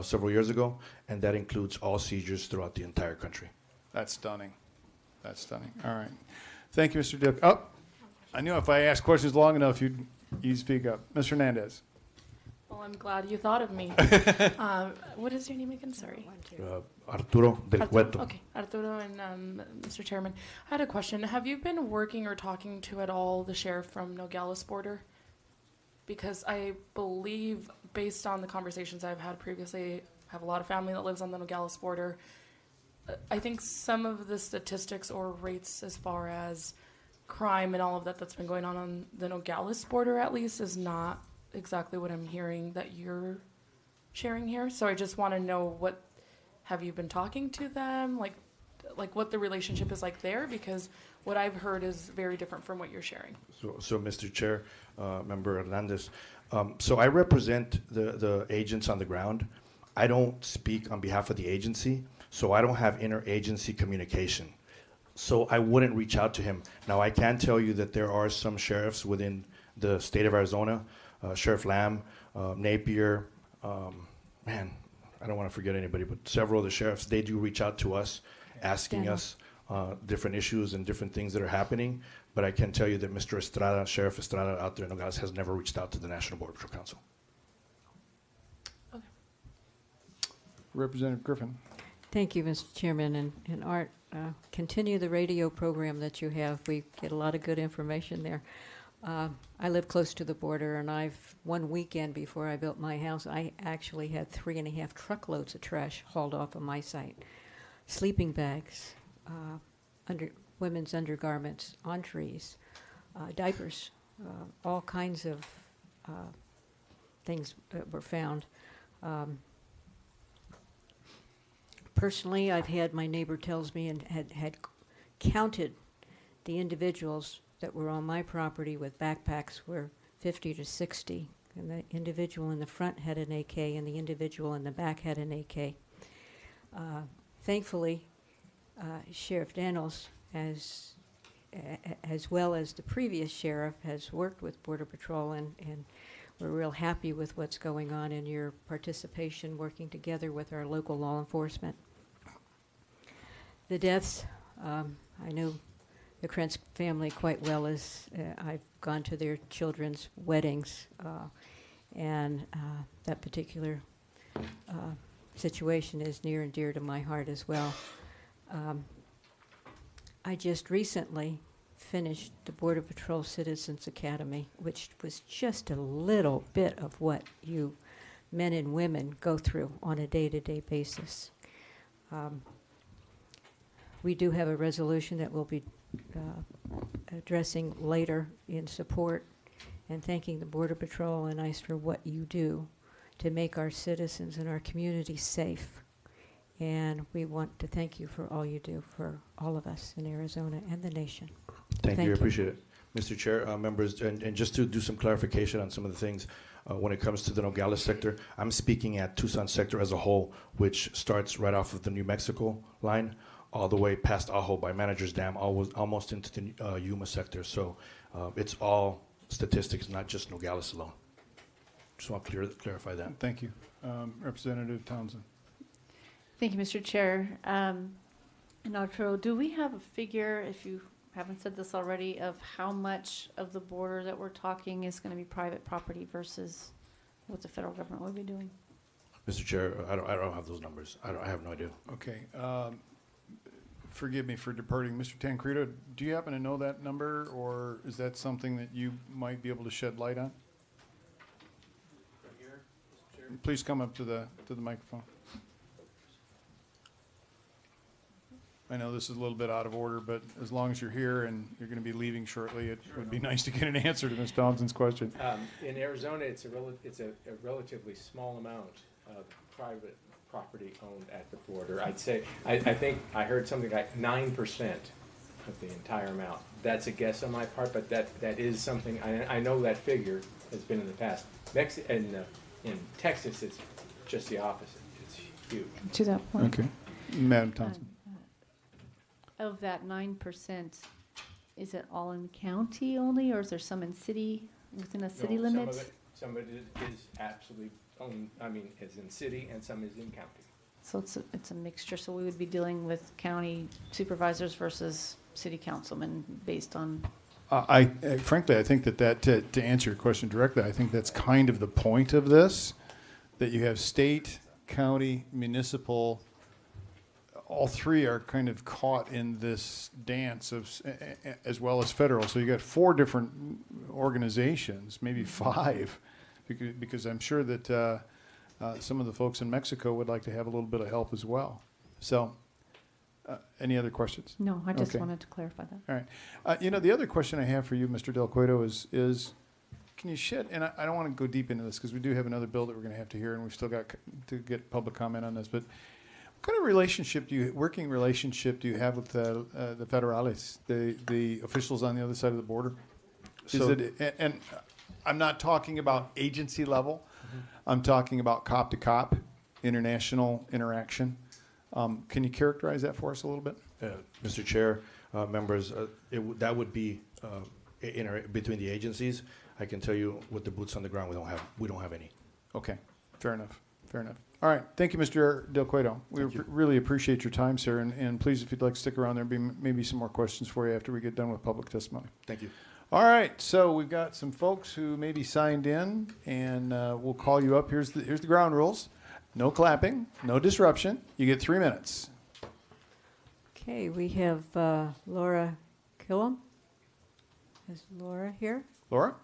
several years ago, and that includes all seizures throughout the entire country. That's stunning. That's stunning. All right. Thank you, Mr. Duke. Oh, I knew if I asked questions long enough, you'd speak up. Mr. Hernandez. Well, I'm glad you thought of me. What is your name again? Sorry. Arturo del Cueto. Okay, Arturo and Mr. Chairman. I had a question. Have you been working or talking to at all the sheriff from Nogales border? Because I believe, based on the conversations I've had previously, I have a lot of family that lives on the Nogales border. I think some of the statistics or rates as far as crime and all of that that's been going on the Nogales border, at least, is not exactly what I'm hearing that you're sharing here. So I just want to know, what have you been talking to them, like what the relationship is like there, because what I've heard is very different from what you're sharing. So Mr. Chair, Member Hernandez, so I represent the agents on the ground. I don't speak on behalf of the agency, so I don't have interagency communication. So I wouldn't reach out to him. Now, I can tell you that there are some sheriffs within the state of Arizona, Sheriff Lamb, Napier, man, I don't want to forget anybody, but several of the sheriffs, they do reach out to us, asking Daniel. us different issues and different things that are happening. But I can tell you that Mr. Estrada, Sheriff Estrada out there in Nogales, has never reached out to the National Border Patrol Council. Representative Griffin. Thank you, Mr. Chairman, and Art, continue the radio program that you have. We get a lot of good information there. I live close to the border, and one weekend before I built my house, I actually had 3.5 truckloads of trash hauled off of my site. Sleeping bags, women's undergarments on trees, diapers, all kinds of things that were found. Personally, I've had, my neighbor tells me, and had counted the individuals that were on my property with backpacks were 50 to 60. And the individual in the front had an AK, and the individual in the back had an AK. Thankfully, Sheriff Daniels, as well as the previous sheriff, has worked with Border Patrol, and we're real happy with what's going on in your participation, working together with our local law enforcement. The deaths, I know the Krentz family quite well, as I've gone to their children's weddings, and that particular situation is near and dear to my heart as well. I just recently finished the Border Patrol Citizens Academy, which was just a little bit of what you men and women go through on a day-to-day basis. We do have a resolution that we'll be addressing later in support and thanking the Border Patrol and ICE for what you do to make our citizens and our communities safe. And we want to thank you for all you do for all of us in Arizona and the nation. Thank you, I appreciate it. Mr. Chair, members, and just to do some clarification on some of the things, when it comes to the Nogales sector, I'm speaking at Tucson sector as a whole, which starts right off of the New Mexico line, all the way past Ajo by Manager's Dam, almost into the Yuma sector. So it's all statistics, not just Nogales alone. Just want to clarify that. Thank you. Representative Townsend. Thank you, Mr. Chair. And Arturo, do we have a figure, if you haven't said this already, of how much of the border that we're talking is going to be private property versus what the federal government will be doing? Mr. Chair, I don't have those numbers. I have no idea. Okay. Forgive me for departing. Mr. Tancredo, do you happen to know that number, or is that something that you might be able to shed light on? Please come up to the microphone. I know this is a little bit out of order, but as long as you're here and you're going to be leaving shortly, it would be nice to get an answer to Ms. Townsend's question. In Arizona, it's a relatively small amount of private property owned at the border. I'd say, I think I heard something like 9% of the entire amount. That's a guess on my part, but that is something, I know that figure has been in the past. In Texas, it's just the opposite. It's huge. To that point. Okay. Madam Townsend. Of that 9%, is it all in county only, or is there some in city, within a city limit? Some of it is absolutely owned, it's in city, and some is in county. So it's a mixture, so we would be dealing with county supervisors versus city councilmen based on. Frankly, I think that to answer your question directly, I think that's kind of the point of this, that you have state, county, municipal, all three are kind of caught in this dance of, as well as federal. So you got 4 different organizations, maybe 5, because I'm sure that some of the folks in Mexico would like to have a little bit of help as well. So, any other questions? No, I just Okay. wanted to clarify that. All right. The other question I have for you, Mr. Del Cueto, is can you shed, and I don't want to go deep into this because we do have another bill that we're going to have to hear, and we've still got to get public comment on this, but what kind of working relationship do you have with the federales, the officials on the other side of the border? And I'm not talking about agency level. I'm talking about cop to cop international interaction. Can you characterize that for us a little bit? Mr. Chair, members, that would be between the agencies. I can tell you with the boots on the ground, we don't have any. Okay, fair enough, fair enough. All right, thank you, Mr. Del Cueto. We really appreciate your time, sir, and please, if you'd like to stick around, there'll be maybe some more questions for you after we get done with public testimony. Thank you. All right, so we've got some folks who maybe signed in, and we'll call you up. Here's the ground rules. No clapping, no disruption. You get 3 minutes. Okay, we have Laura Killam. Is Laura here? Laura?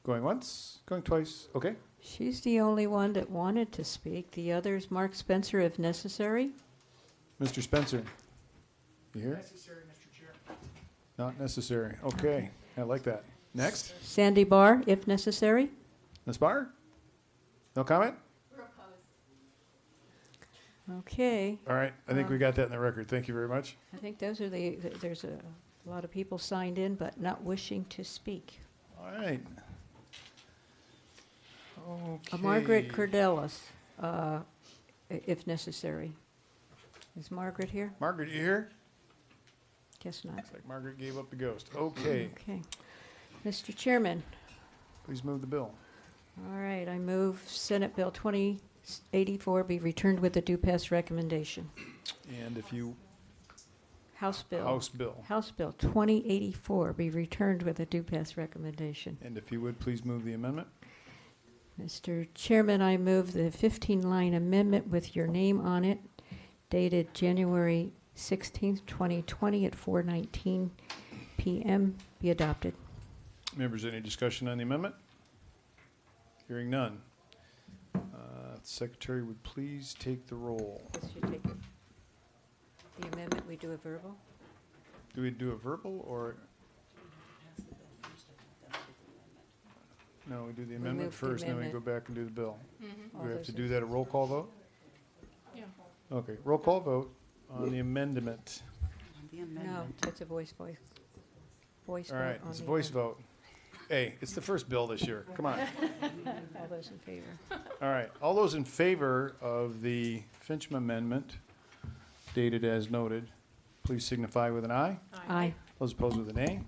Going once, going twice. Okay. She's the only one that wanted to speak. The others, Mark Spencer, if necessary. Mr. Spencer, you here? Necessary, Mr. Chair. Not necessary. Okay, I like that. Next, Sandy Barr, if necessary. Ms. Barr? No comment? Okay, All right, I think we got that in the record. Thank you very much. I think those are there's a lot of people signed in but not wishing to speak. All right. Okay. Margaret Cordelis, if necessary. Is Margaret here? Margaret, you here? Guess not. Looks like Margaret gave up the ghost. Okay, Okay. Mr. Chairman, please move the bill. all right, I move Senate Bill 2084 be returned with a due pass recommendation. And if you, House Bill. House bill. House Bill 2084 be returned with a due pass recommendation. And if you would, please move the amendment. Mr. Chairman, I move the 15-line amendment with your name on it, dated January 16th, 2020 at 4:19 p.m. be adopted. Members, any discussion on the amendment? Hearing none. Secretary would please take the roll. This should take it. The amendment, we do a verbal? Do we do a verbal or? No, we do the amendment move the first, then we go amendment. back and do the bill. All Do we have those to in- do that a roll call vote? Yeah. Okay, roll call vote on the amendment. No, it's a voice vote. Voice All vote right, on it's a the voice amendment. vote. Hey, it's the first bill this year. Come on. All those in favor? All right, all those in favor of the Fincham amendment dated as noted, please signify with an aye. Aye. Those opposed with an nay.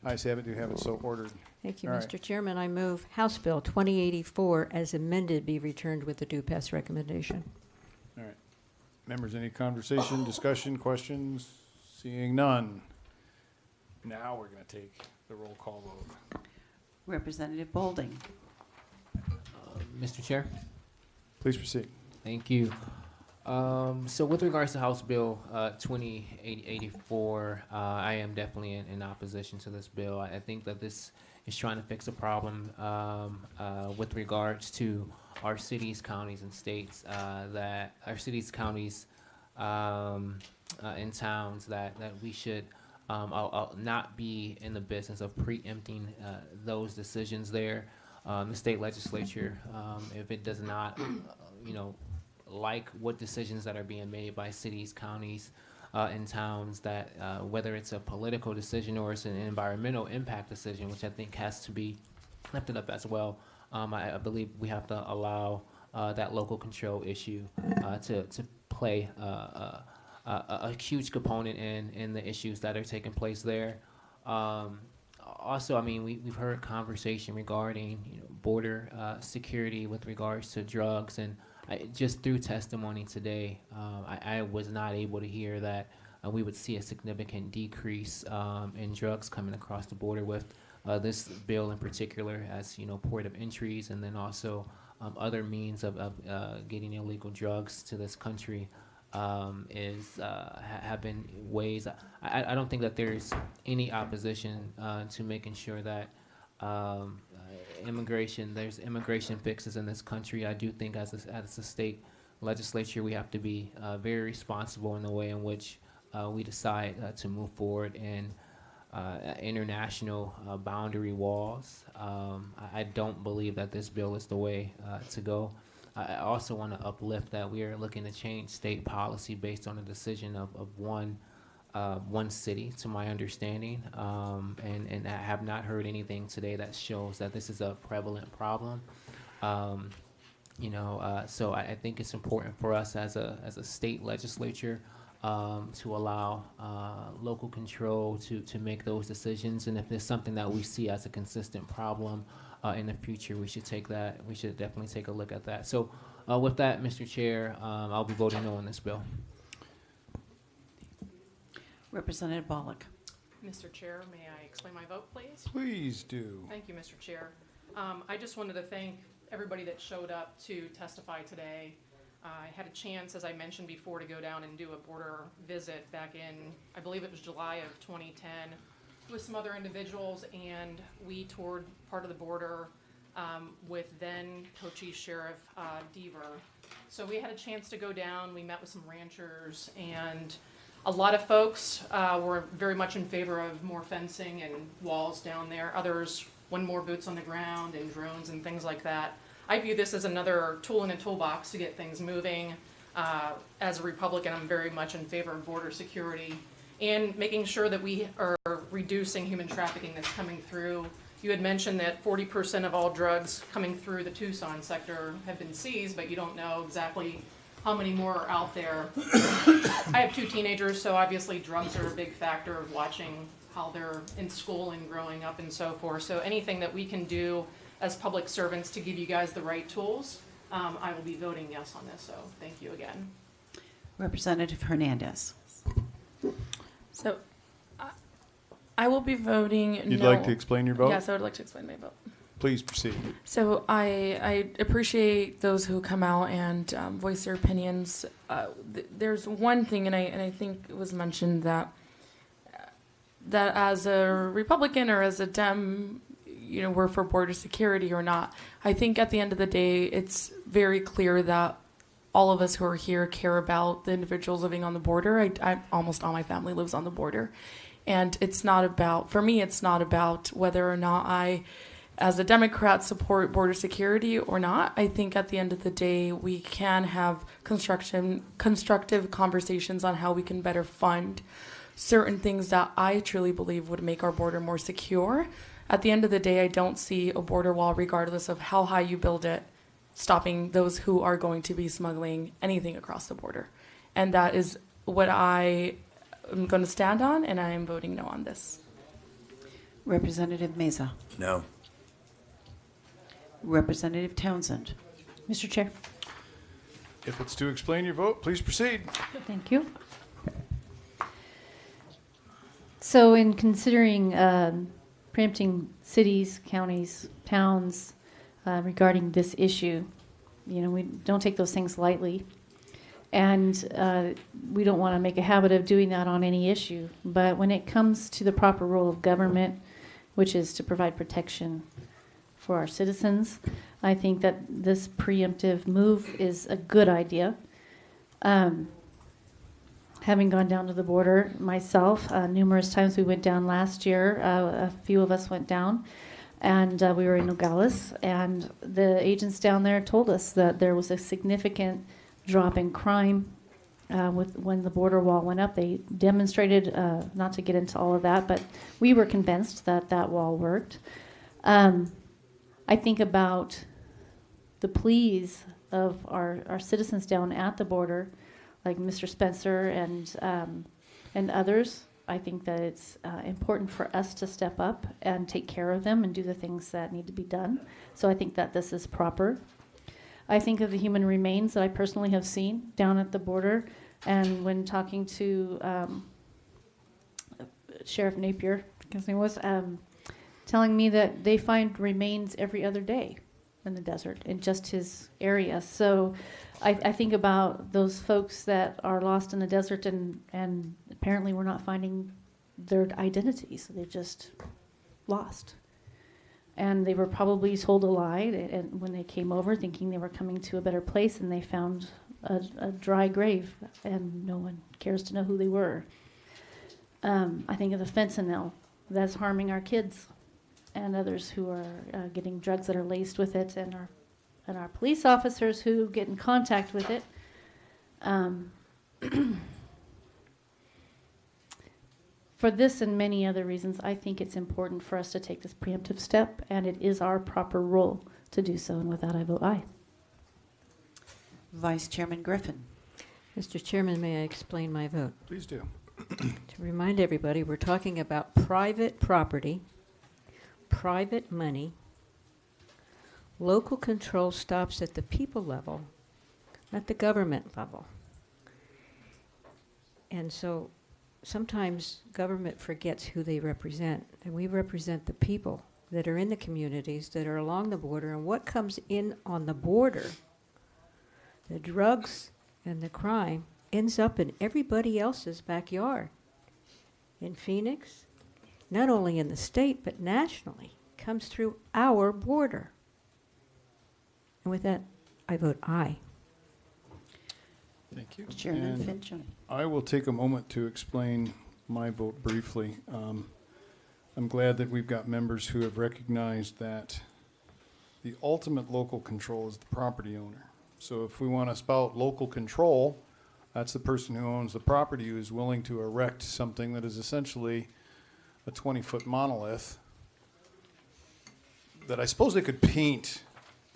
Ayes have it, do have it so ordered. Thank you, All right. Mr. Chairman. I move House Bill 2084 as amended be returned with a due pass recommendation. All right. Members, any conversation, discussion, questions? Seeing none. Now we're going to take the roll call vote. Representative Bolding. Mr. Chair? Please proceed. Thank you. So with regards to House Bill 2084, I am definitely in opposition to this bill. I think that this is trying to fix a problem with regards to our cities, counties, and states, that our cities, counties, and towns, that we should I'll not be in the business of preempting those decisions there. The state legislature, if it does not, like what decisions that are being made by cities, counties, and towns, that whether it's a political decision or it's an environmental impact decision, which I think has to be lifted up as well. I believe we have to allow that local control issue to play a huge component in the issues that are taking place there. Also, I mean, we've heard conversation regarding border security with regards to drugs, and just through testimony today, I was not able to hear that we would see a significant decrease in drugs coming across the border with this bill in particular, as port of entries, and then also other means of getting illegal drugs to this country. Have been ways. I don't think that there's any opposition to making sure that there's immigration fixes in this country. I do think as a state legislature, we have to be very responsible in the way in which we decide to move forward in international boundary walls. I don't believe that this bill is the way to go. I also want to uplift that we are looking to change state policy based on a decision of one city, to my understanding, and I have not heard anything today that shows that this is a prevalent problem. So I think it's important for us as a state legislature to allow local control to make those decisions. And if there's something that we see as a consistent problem in the future, we should definitely take a look at that. So with that, Mr. Chair, I'll be voting no on this bill. Representative Bollock. Mr. Chair, may I explain my vote, please? Please do. Thank you, Mr. Chair. I just wanted to thank everybody that showed up to testify today. I had a chance, as I mentioned before, to go down and do a border visit back in, I believe it was July of 2010, with some other individuals, and we toured part of the border with then Co-Chief Sheriff Deaver. So we had a chance to go down, we met with some ranchers, and a lot of folks were very much in favor of more fencing and walls down there. Others wanted more boots on the ground and drones and things like that. I view this as another tool in a toolbox to get things moving. As a Republican, I'm very much in favor of border security and making sure that we are reducing human trafficking that's coming through. You had mentioned that 40% of all drugs coming through the Tucson sector have been seized, but you don't know exactly how many more are out there. I have 2 teenagers, so obviously drugs are a big factor of watching how they're in school and growing up and so forth. So anything that we can do as public servants to give you guys the right tools, I will be voting yes on this, so thank you again. Representative Hernandez. So I will be voting no. You'd like to explain your vote? Yes, I would like to explain my vote. Please proceed. So I appreciate those who come out and voice their opinions. There's one thing, and I think it was mentioned that as a Republican or as a Dem, we're for border security or not. I think at the end of the day, it's very clear that all of us who are here care about the individuals living on the border. I almost all my family lives on the border. And it's not about, for me, it's not about whether or not I, as a Democrat, support border security or not. I think at the end of the day, we can have constructive conversations on how we can better fund certain things that I truly believe would make our border more secure. At the end of the day, I don't see a border wall, regardless of how high you build it, stopping those who are going to be smuggling anything across the border. And that is what I am going to stand on, and I am voting no on this. Representative Meza. No. Representative Townsend. Mr. Chair. If it's to explain your vote, please proceed. Thank you. So in considering preempting cities, counties, towns regarding this issue, we don't take those things lightly. And we don't want to make a habit of doing that on any issue. But when it comes to the proper role of government, which is to provide protection for our citizens, I think that this preemptive move is a good idea. Having gone down to the border myself, numerous times we went down last year, a few of us went down, and we were in Nogales, and the agents down there told us that there was a significant drop in crime when the border wall went up. They demonstrated, not to get into all of that, but we were convinced that that wall worked. I think about the pleas of our citizens down at the border, like Mr. Spencer and others. I think that it's important for us to step up and take care of them and do the things that need to be done. So I think that this is proper. I think of the human remains that I personally have seen down at the border, and when talking to Sheriff Napier, his name was, telling me that they find remains every other day in the desert in just his area. So I think about those folks that are lost in the desert and apparently we're not finding their identities. They're just lost. And they were probably told a lie and when they came over thinking they were coming to a better place, and they found a dry grave and no one cares to know who they were. I think of the fentanyl that's harming our kids and others who are getting drugs that are laced with it, and our police officers who get in contact with it. For this and many other reasons, I think it's important for us to take this preemptive step, and it is our proper role to do so. And with that, I vote aye. Vice Chairman Griffin. Mr. Chairman, may I explain my vote? Please do. To remind everybody, we're talking about private property, private money. Local control stops at the people level, not the government level. And so sometimes government forgets who they represent, and we represent the people that are in the communities that are along the border, and what comes in on the border, the drugs and the crime, ends up in everybody else's backyard. In Phoenix, not only in the state, but nationally, comes through our border. And with that, I vote aye. Thank you. Chairman And Fincham. I will take a moment to explain my vote briefly. I'm glad that we've got members who have recognized that the ultimate local control is the property owner. So if we want to spout local control, that's the person who owns the property who is willing to erect something that is essentially a 20-foot monolith that I suppose they could paint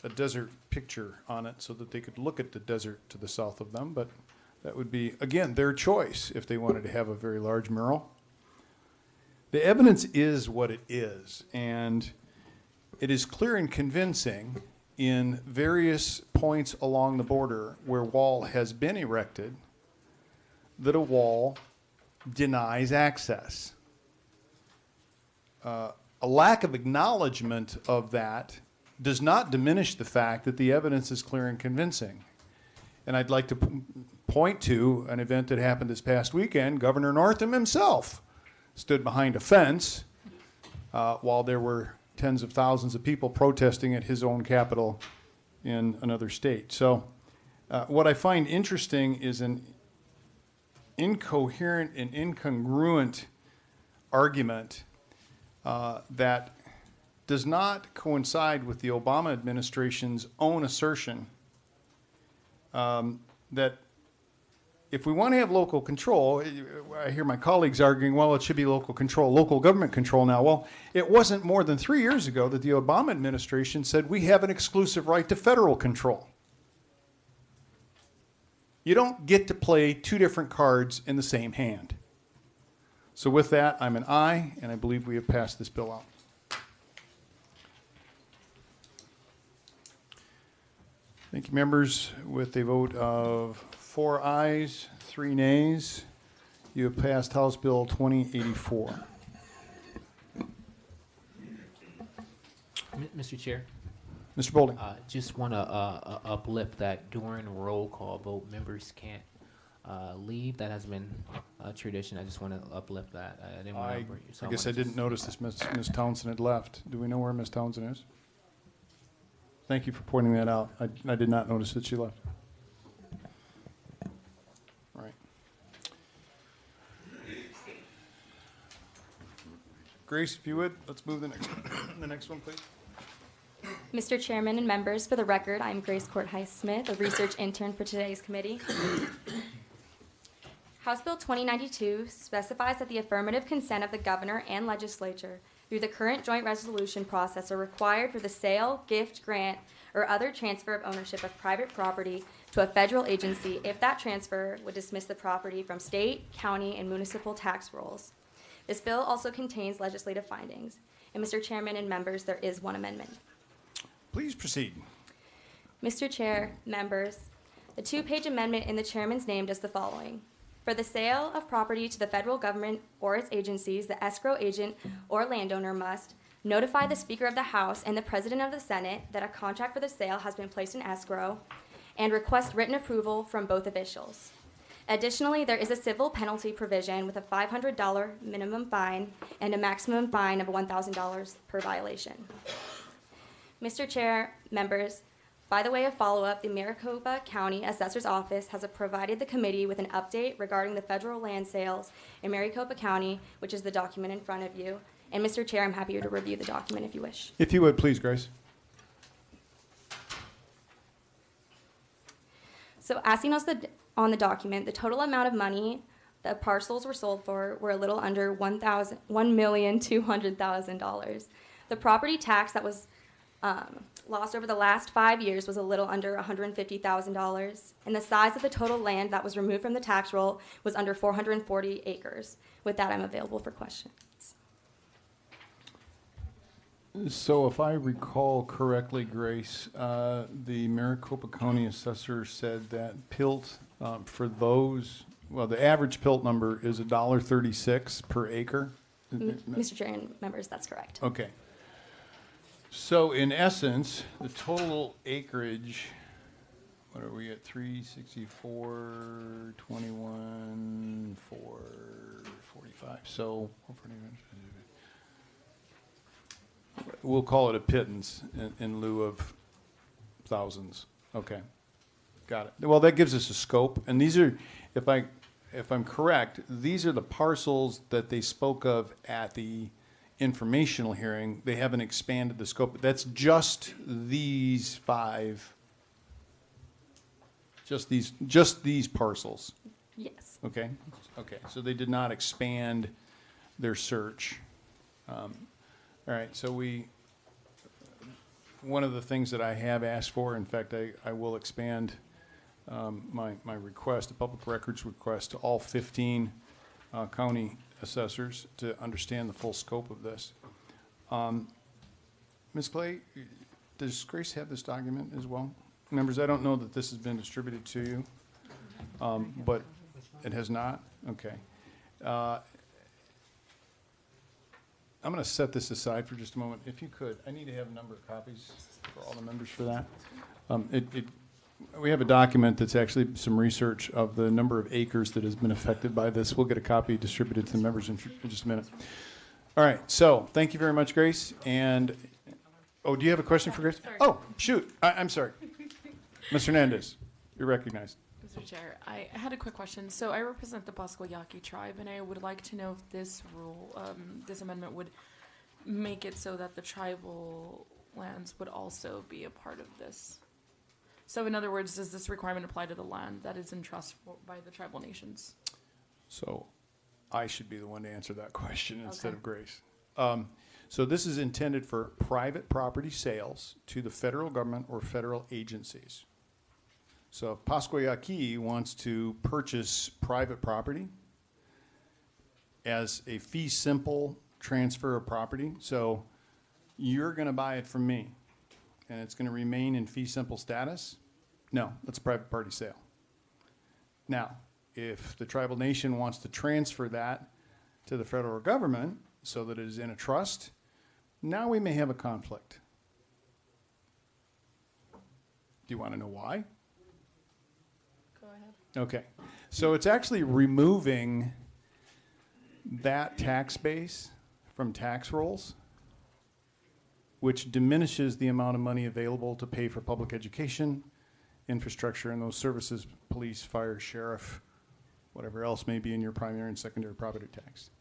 a desert picture on it so that they could look at the desert to the south of them, but that would be, again, their choice if they wanted to have a very large mural. The evidence is what it is, and it is clear and convincing in various points along the border where wall has been erected that a wall denies access. A lack of acknowledgement of that does not diminish the fact that the evidence is clear and convincing. And I'd like to point to an event that happened this past weekend. Governor Northam himself stood behind a fence while there were tens of thousands of people protesting at his own capital in another state. So what I find interesting is an incoherent and incongruent argument that does not coincide with the Obama administration's own assertion that if we want to have local control, I hear my colleagues arguing, well, it should be local control, local government control now. Well, it wasn't more than 3 years ago that the Obama administration said we have an exclusive right to federal control. You don't get to play two different cards in the same hand. So with that, I'm an aye, and I believe we have passed this bill out. Thank you, members. With a vote of 4 ayes, 3 nays, you have passed House Bill 2084. Mr. Chair, Mr. Boulding. just want to uplift that during roll call vote, members can't leave. That has been a tradition. I just want to uplift that. I didn't want to. I guess I didn't notice this. Ms. Townsend had left. Do we know where Ms. Townsend is? Thank you for pointing that out. I did not notice that she left. All right. Grace, if you would, let's move the next one, please. Mr. Chairman and members, for the record, I'm Grace Courthouse-Smith, a research intern for today's committee. House Bill 2092 specifies that the affirmative consent of the governor and legislature through the current joint resolution process are required for the sale, gift, grant, or other transfer of ownership of private property to a federal agency if that transfer would dismiss the property from state, county, and municipal tax rolls. This bill also contains legislative findings. And Mr. Chairman and members, there is one amendment. Please proceed. Mr. Chair, members, the 2-page amendment in the chairman's name does the following. For the sale of property to the federal government or its agencies, the escrow agent or landowner must notify the Speaker of the House and the President of the Senate that a contract for the sale has been placed in escrow and request written approval from both officials. Additionally, there is a civil penalty provision with a $500 minimum fine and a maximum fine of $1,000 per violation. Mr. Chair, members, by the way of follow-up, the Maricopa County Assessor's Office has provided the committee with an update regarding the federal land sales in Maricopa County, which is the document in front of you. And Mr. Chair, I'm happy to review the document if you wish. If you would, please, Grace. So as seen on the document, the total amount of money the parcels were sold for were a little under $1,200,000. The property tax that was lost over the last 5 years was a little under $150,000, and the size of the total land that was removed from the tax roll was under 440 acres. With that, I'm available for questions. So if I recall correctly, Grace, the Maricopa County assessor said that PILT for those, well, the average PILT number is $1.36 per acre. Mr. Chair and members, that's correct. Okay. So in essence, the total acreage, what are we at, 364, 21, 445, so we'll call it a pittance in lieu of thousands. Okay, got it. Well, that gives us a scope, and these are, if I'm correct, these are the parcels that they spoke of at the informational hearing. They haven't expanded the scope. That's just these 5, just these parcels. Yes. Okay, okay, so they did not expand their search. All right, so one of the things that I have asked for, in fact, I will expand my request, a public records request, to all 15 county assessors to understand the full scope of this. Ms. Clay, does Grace have this document as well? Members, I don't know that this has been distributed to you, but it has not? Okay. I'm going to set this aside for just a moment. If you could, I need to have a number of copies for all the members for that. We have a document that's actually some research of the number of acres that has been affected by this. We'll get a copy distributed to the members in just a minute. All right, so thank you very much, Grace. And, oh, do you have a question for Grace? Sorry. Oh, shoot, I'm sorry. Mr. Hernandez, you're recognized. Mr. Chair, I had a quick question. So I represent the Pasquayaki tribe, and I would like to know if this rule, this amendment would make it so that the tribal lands would also be a part of this. So in other words, does this requirement apply to the land that is in trust by the tribal nations? So I should be the one to answer that question instead Okay. of Grace. So this is intended for private property sales to the federal government or federal agencies. So if Pasquayaki wants to purchase private property as a fee simple transfer of property, so you're going to buy it from me and it's going to remain in fee simple status, no, that's a private party sale. Now, if the tribal nation wants to transfer that to the federal government so that it is in a trust, now we may have a conflict. Do you want to know why? Go ahead. Okay, so it's actually removing that tax base from tax rolls, which diminishes the amount of money available to pay for public education, infrastructure, and those services, police, fire, sheriff, whatever else may be in your primary and secondary property tax.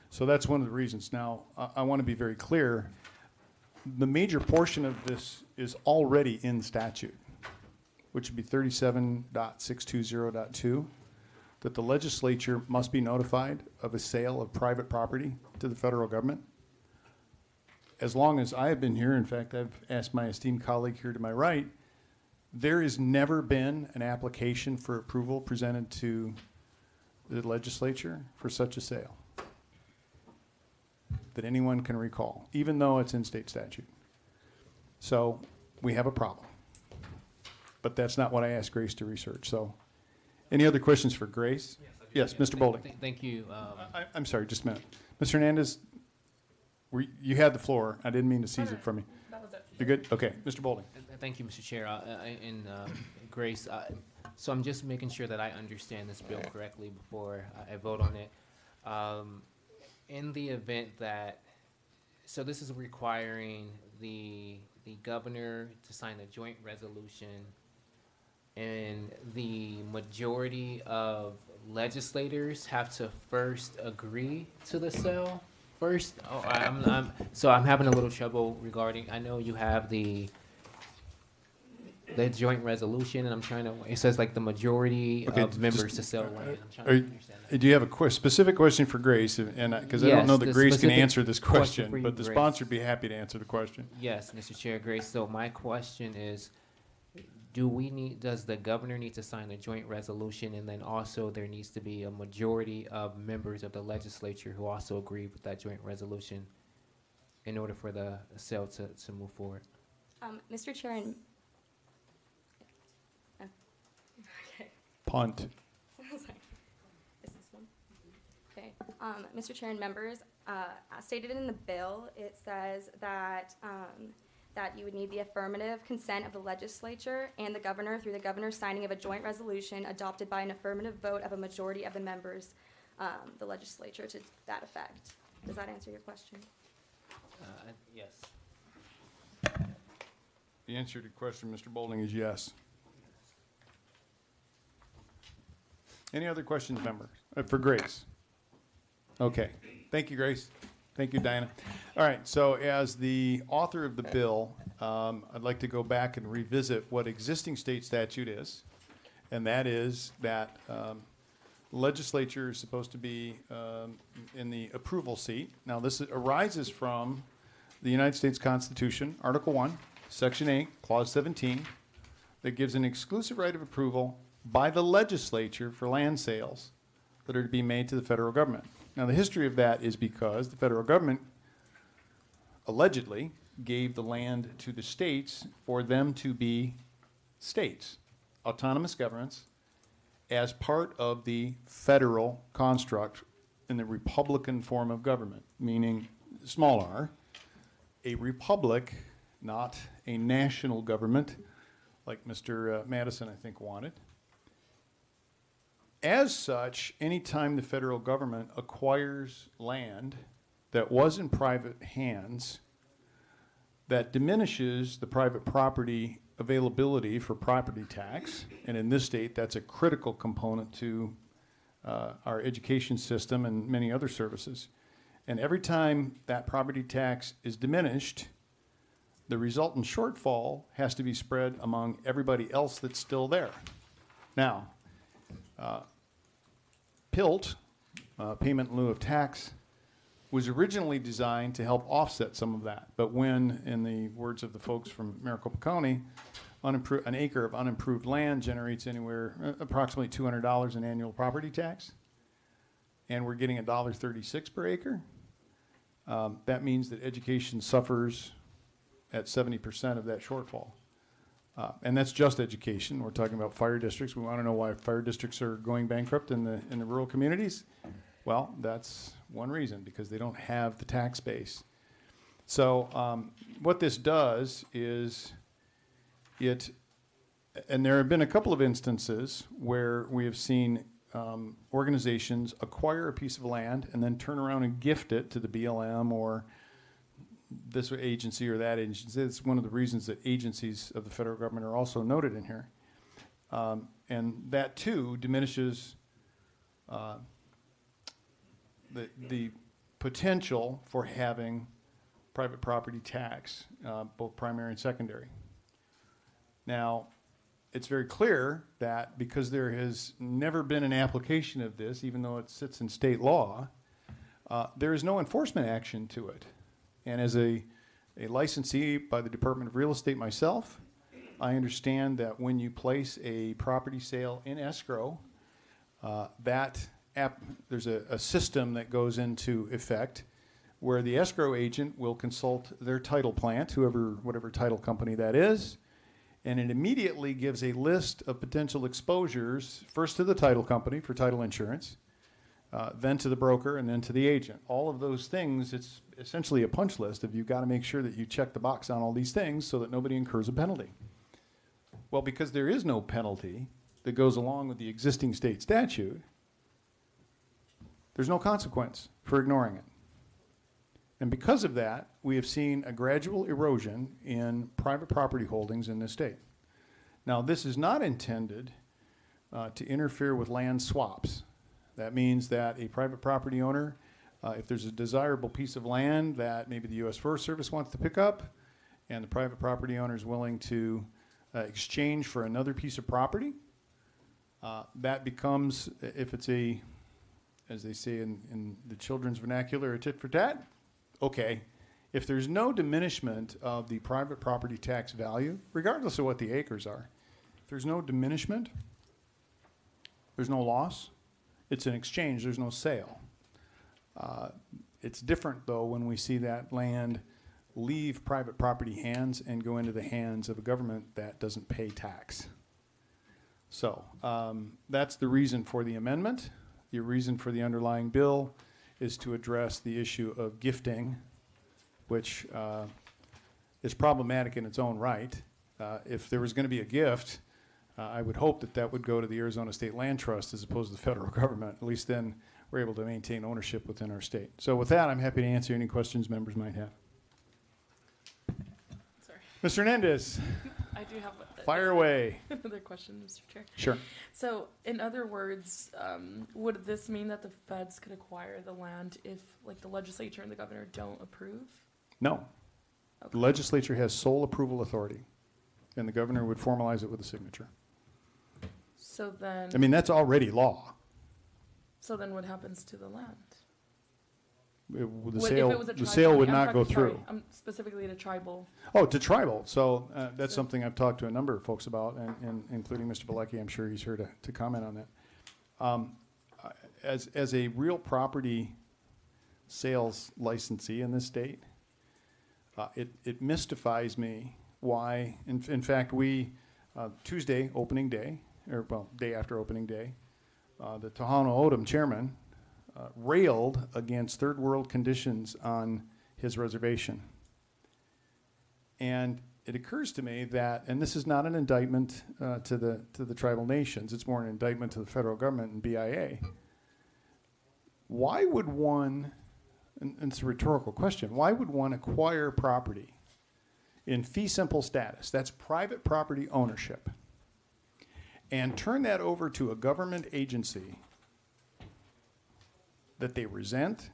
So that's one of the reasons. Now, I want to be very clear. The major portion of this is already in statute, which would be 37.620.2, that the legislature must be notified of a sale of private property to the federal government. As long as I have been here, in fact, I've asked my esteemed colleague here to my right, there has never been an application for approval presented to the legislature for such a sale that anyone can recall, even though it's in state statute. So we have a problem. But that's not what I asked Grace to research. So any other questions for Grace? Yes, Mr. Boulding. Thank you. I'm sorry, just a minute. Mr. Hernandez, you had the floor. I didn't mean to seize it from you. That was it. You're good? Okay, Mr. Boulding. Thank you, Mr. Chair. And Grace, so I'm just making sure that I understand this bill correctly before I vote on it. In the event that, so this is requiring the governor to sign a joint resolution, and the majority of legislators have to first agree to the sale first. Oh, I'm having a little trouble regarding, I know you have the the joint resolution, and I'm trying to, it says like the majority Okay, of members just- to sell land. I'm trying Are to you- understand that. Do you have a specific question for Grace? And, because I don't Yes, know that the Grace can specific answer this question for question, you, but the Grace. sponsor would be happy to answer the question. Yes, Mr. Chair, Grace. So my question is, does the governor need to sign a joint resolution, and then also there needs to be a majority of members of the legislature who also agree with that joint resolution in order for the sale to move forward? Mr. Chair, and okay. Punt. Sorry. Is this one? Okay. Mr. Chair and members, as stated in the bill, it says that that you would need the affirmative consent of the legislature and the governor through the governor's signing of a joint resolution adopted by an affirmative vote of a majority of the members, the legislature, to that effect. Does that answer your question? Yes. The answer to your question, Mr. Boulding, is yes. Any other questions, members? For Grace? Okay. Thank you, Grace. Thank you, Diana. All right, so as the author of the bill, I'd like to go back and revisit what existing state statute is, and that is that legislature is supposed to be in the approval seat. Now, this arises from the United States Constitution, Article 1, Section 8, Clause 17, that gives an exclusive right of approval by the legislature for land sales that are to be made to the federal government. Now, the history of that is because the federal government allegedly gave the land to the states for them to be states, autonomous governments, as part of the federal construct in the Republican form of government, meaning, small r, a republic, not a national government, like Mr. Madison, I think, wanted. As such, anytime the federal government acquires land that was in private hands, that diminishes the private property availability for property tax, and in this state, that's a critical component to our education system and many other services. And every time that property tax is diminished, the resultant shortfall has to be spread among everybody else that's still there. Now, PILT, payment in lieu of tax, was originally designed to help offset some of that. But when, in the words of the folks from Maricopa County, an acre of unimproved land generates anywhere approximately $200 in annual property tax, and we're getting $1.36 per acre, that means that education suffers at 70% of that shortfall. And that's just education. We're talking about fire districts. We want to know why fire districts are going bankrupt in the rural communities. Well, that's one reason, because they don't have the tax base. So what this does is and there have been a couple of instances where we have seen organizations acquire a piece of land and then turn around and gift it to the BLM or this agency or that agency. It's one of the reasons that agencies of the federal government are also noted in here. And that too diminishes the potential for having private property tax, both primary and secondary. Now, it's very clear that because there has never been an application of this, even though it sits in state law, there is no enforcement action to it. And as a licensee by the Department of Real Estate myself, I understand that when you place a property sale in escrow, there's a system that goes into effect where the escrow agent will consult their title plant, whatever title company that is, and it immediately gives a list of potential exposures, first to the title company for title insurance, then to the broker, and then to the agent. All of those things, it's essentially a punch list of you've got to make sure that you check the box on all these things so that nobody incurs a penalty. Well, because there is no penalty that goes along with the existing state statute, there's no consequence for ignoring it. And because of that, we have seen a gradual erosion in private property holdings in this state. Now, this is not intended to interfere with land swaps. That means that a private property owner, if there's a desirable piece of land that maybe the U.S. Forest Service wants to pick up, and the private property owner is willing to exchange for another piece of property, that becomes, if it's a, as they say in the children's vernacular, a tit for tat, okay. If there's no diminishment of the private property tax value, regardless of what the acres are, if there's no diminishment, there's no loss. It's an exchange. There's no sale. It's different, though, when we see that land leave private property hands and go into the hands of a government that doesn't pay tax. So that's the reason for the amendment. The reason for the underlying bill is to address the issue of gifting, which is problematic in its own right. If there was going to be a gift, I would hope that that would go to the Arizona State Land Trust as opposed to the federal government. At least then we're able to maintain ownership within our state. So with that, I'm happy to answer any questions members might have. Sorry. Mr. Hernandez, I do have fire away. another question, Mr. Chair. Sure. So, in other words, would this mean that the feds could acquire the land if, like, the legislature and the governor don't approve? No. The legislature has sole approval authority, and the governor would formalize it with a signature. So then, I mean, that's already law. so then what happens to the land? The If it sale, was a the tribal- sale would I'm not go talking- sorry, through. I'm specifically to tribal. Oh, to tribal. So that's So- something I've talked to a number of folks about, and including Mr. Bilecki. I'm sure he's here to comment on that. As a real property sales licensee in this state, it mystifies me why, in fact, we, Tuesday, opening day, or well, day after opening day, the Tohono O'odham chairman railed against third world conditions on his reservation. And it occurs to me that, and this is not an indictment to the tribal nations, it's more an indictment to the federal government and BIA. Why would one, and it's a rhetorical question, why would one acquire property in fee simple status, that's private property ownership, and turn that over to a government agency that they resent,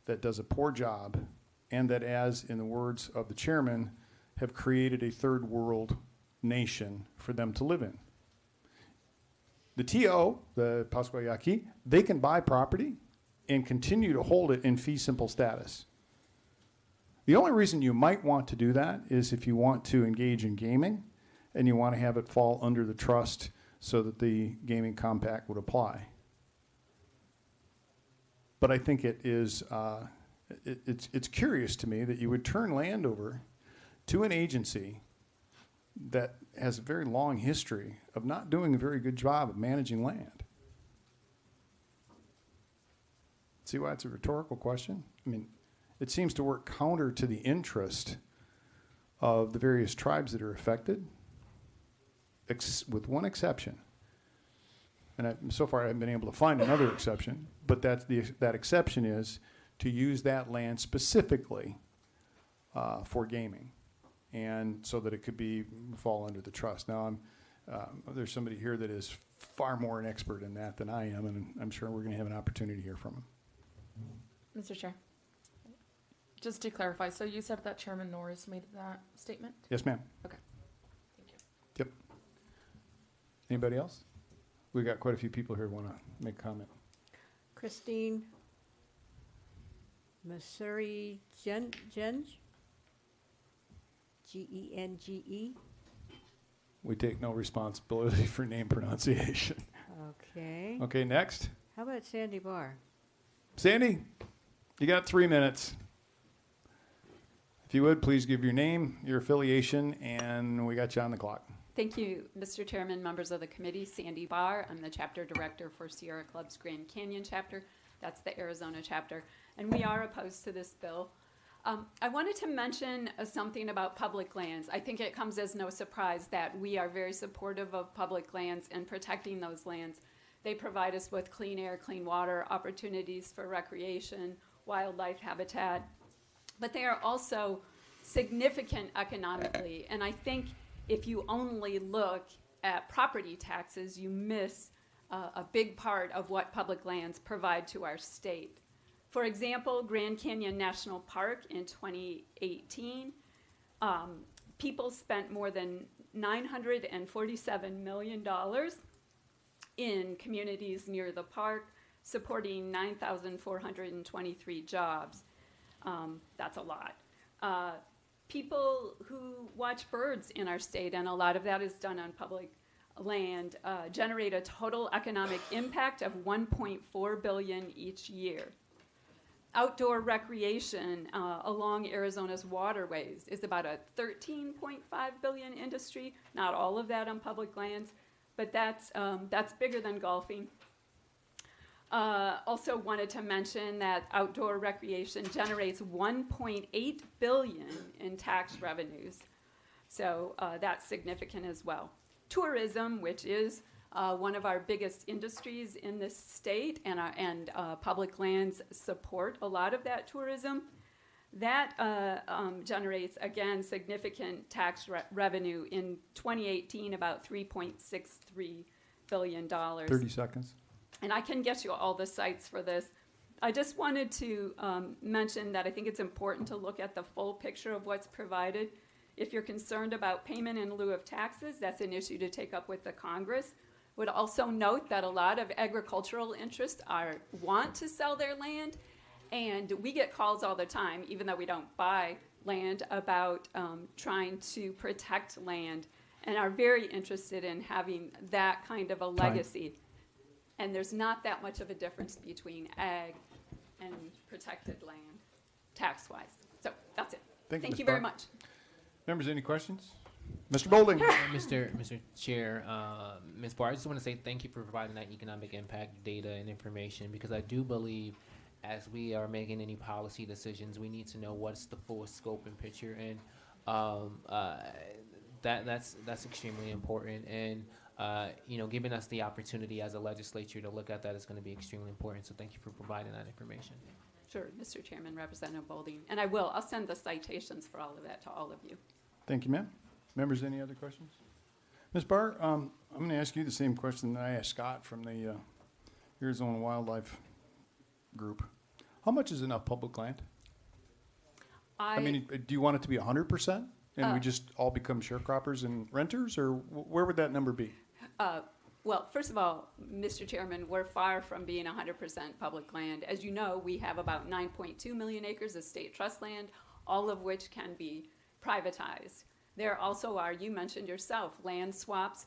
that does a poor job, and that, as in the words of the chairman, have created a third world nation for them to live in? The TO, the Pascua Yaqui, they can buy property and continue to hold it in fee simple status. The only reason you might want to do that is if you want to engage in gaming and you want to have it fall under the trust so that the gaming compact would apply. But I think it is, it's curious to me that you would turn land over to an agency that has a very long history of not doing a very good job of managing land. See why it's a rhetorical question? I mean, it seems to work counter to the interest of the various tribes that are affected, with one exception. And so far I haven't been able to find another exception, but that exception is to use that land specifically for gaming, and so that it could fall under the trust. Now, there's somebody here that is far more an expert in that than I am, and I'm sure we're going to have an opportunity to hear from him. Mr. Chair, just to clarify, so you said that Chairman Norris made that statement? Yes, ma'am. Okay, thank you. Yep. Anybody else? We got quite a few people here who want to make a comment. Christine Masuri Genge? Genge? We take no responsibility for name pronunciation. Okay. Okay, next. How about Sandy Barr? Sandy, you got 3 minutes. If you would, please give your name, your affiliation, and we got you on the clock. Thank you, Mr. Chairman, members of the committee. Sandy Barr, I'm the chapter director for Sierra Club's Grand Canyon chapter. That's the Arizona chapter. And we are opposed to this bill. I wanted to mention something about public lands. I think it comes as no surprise that we are very supportive of public lands and protecting those lands. They provide us with clean air, clean water, opportunities for recreation, wildlife habitat. But they are also significant economically. And I think if you only look at property taxes, you miss a big part of what public lands provide to our state. For example, Grand Canyon National Park in 2018, people spent more than $947 million in communities near the park, supporting 9,423 jobs. That's a lot. People who watch birds in our state, and a lot of that is done on public land, generate a total economic impact of $1.4 billion each year. Outdoor recreation along Arizona's waterways is about a $13.5 billion industry. Not all of that on public lands, but that's bigger than golfing. Also wanted to mention that outdoor recreation generates $1.8 billion in tax revenues. So that's significant as well. Tourism, which is one of our biggest industries in this state, and public lands support a lot of that tourism. That generates, again, significant tax revenue. In 2018, about $3.63 billion. 30 seconds. And I can get you all the sites for this. I just wanted to mention that I think it's important to look at the full picture of what's provided. If you're concerned about payment in lieu of taxes, that's an issue to take up with the Congress. Would also note that a lot of agricultural interests want to sell their land, and we get calls all the time, even though we don't buy land, about trying to protect land, and are very interested in having that kind of a legacy. And there's not that much of a difference between ag and protected land, tax-wise. So that's it. Thank you very much. Members, any questions? Mr. Bolding. Mr. Chair, Ms. Barr, I just want to say thank you for providing that economic impact data and information, because I do believe as we are making any policy decisions, we need to know what's the full scope and picture, and that's extremely important. And giving us the opportunity as a legislature to look at that is going to be extremely important. So thank you for providing that information. Sure, Mr. Chairman, Representative Bolding. And I'll send the citations for all of that to all of you. Thank you, ma'am. Members, any other questions? Ms. Barr, I'm going to ask you the same question that I asked Scott from the Arizona Wildlife Group. How much is enough public land? I mean, do you want it to be 100%? And we just all become sharecroppers and renters? Or where would that number be? Well, first of all, Mr. Chairman, we're far from being 100% public land. As you know, we have about 9.2 million acres of state trust land, all of which can be privatized. There also are, you mentioned yourself, land swaps.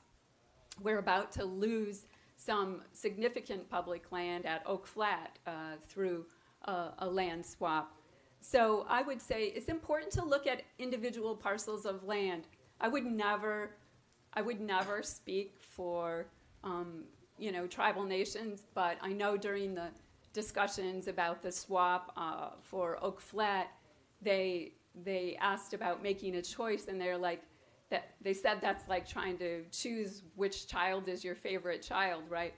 We're about to lose some significant public land at Oak Flat through a land swap. So I would say it's important to look at individual parcels of land. I would never speak for tribal nations, but I know during the discussions about the swap for Oak Flat, they asked about making a choice, and they're like, that they said that's like trying to choose which child is your favorite child, right?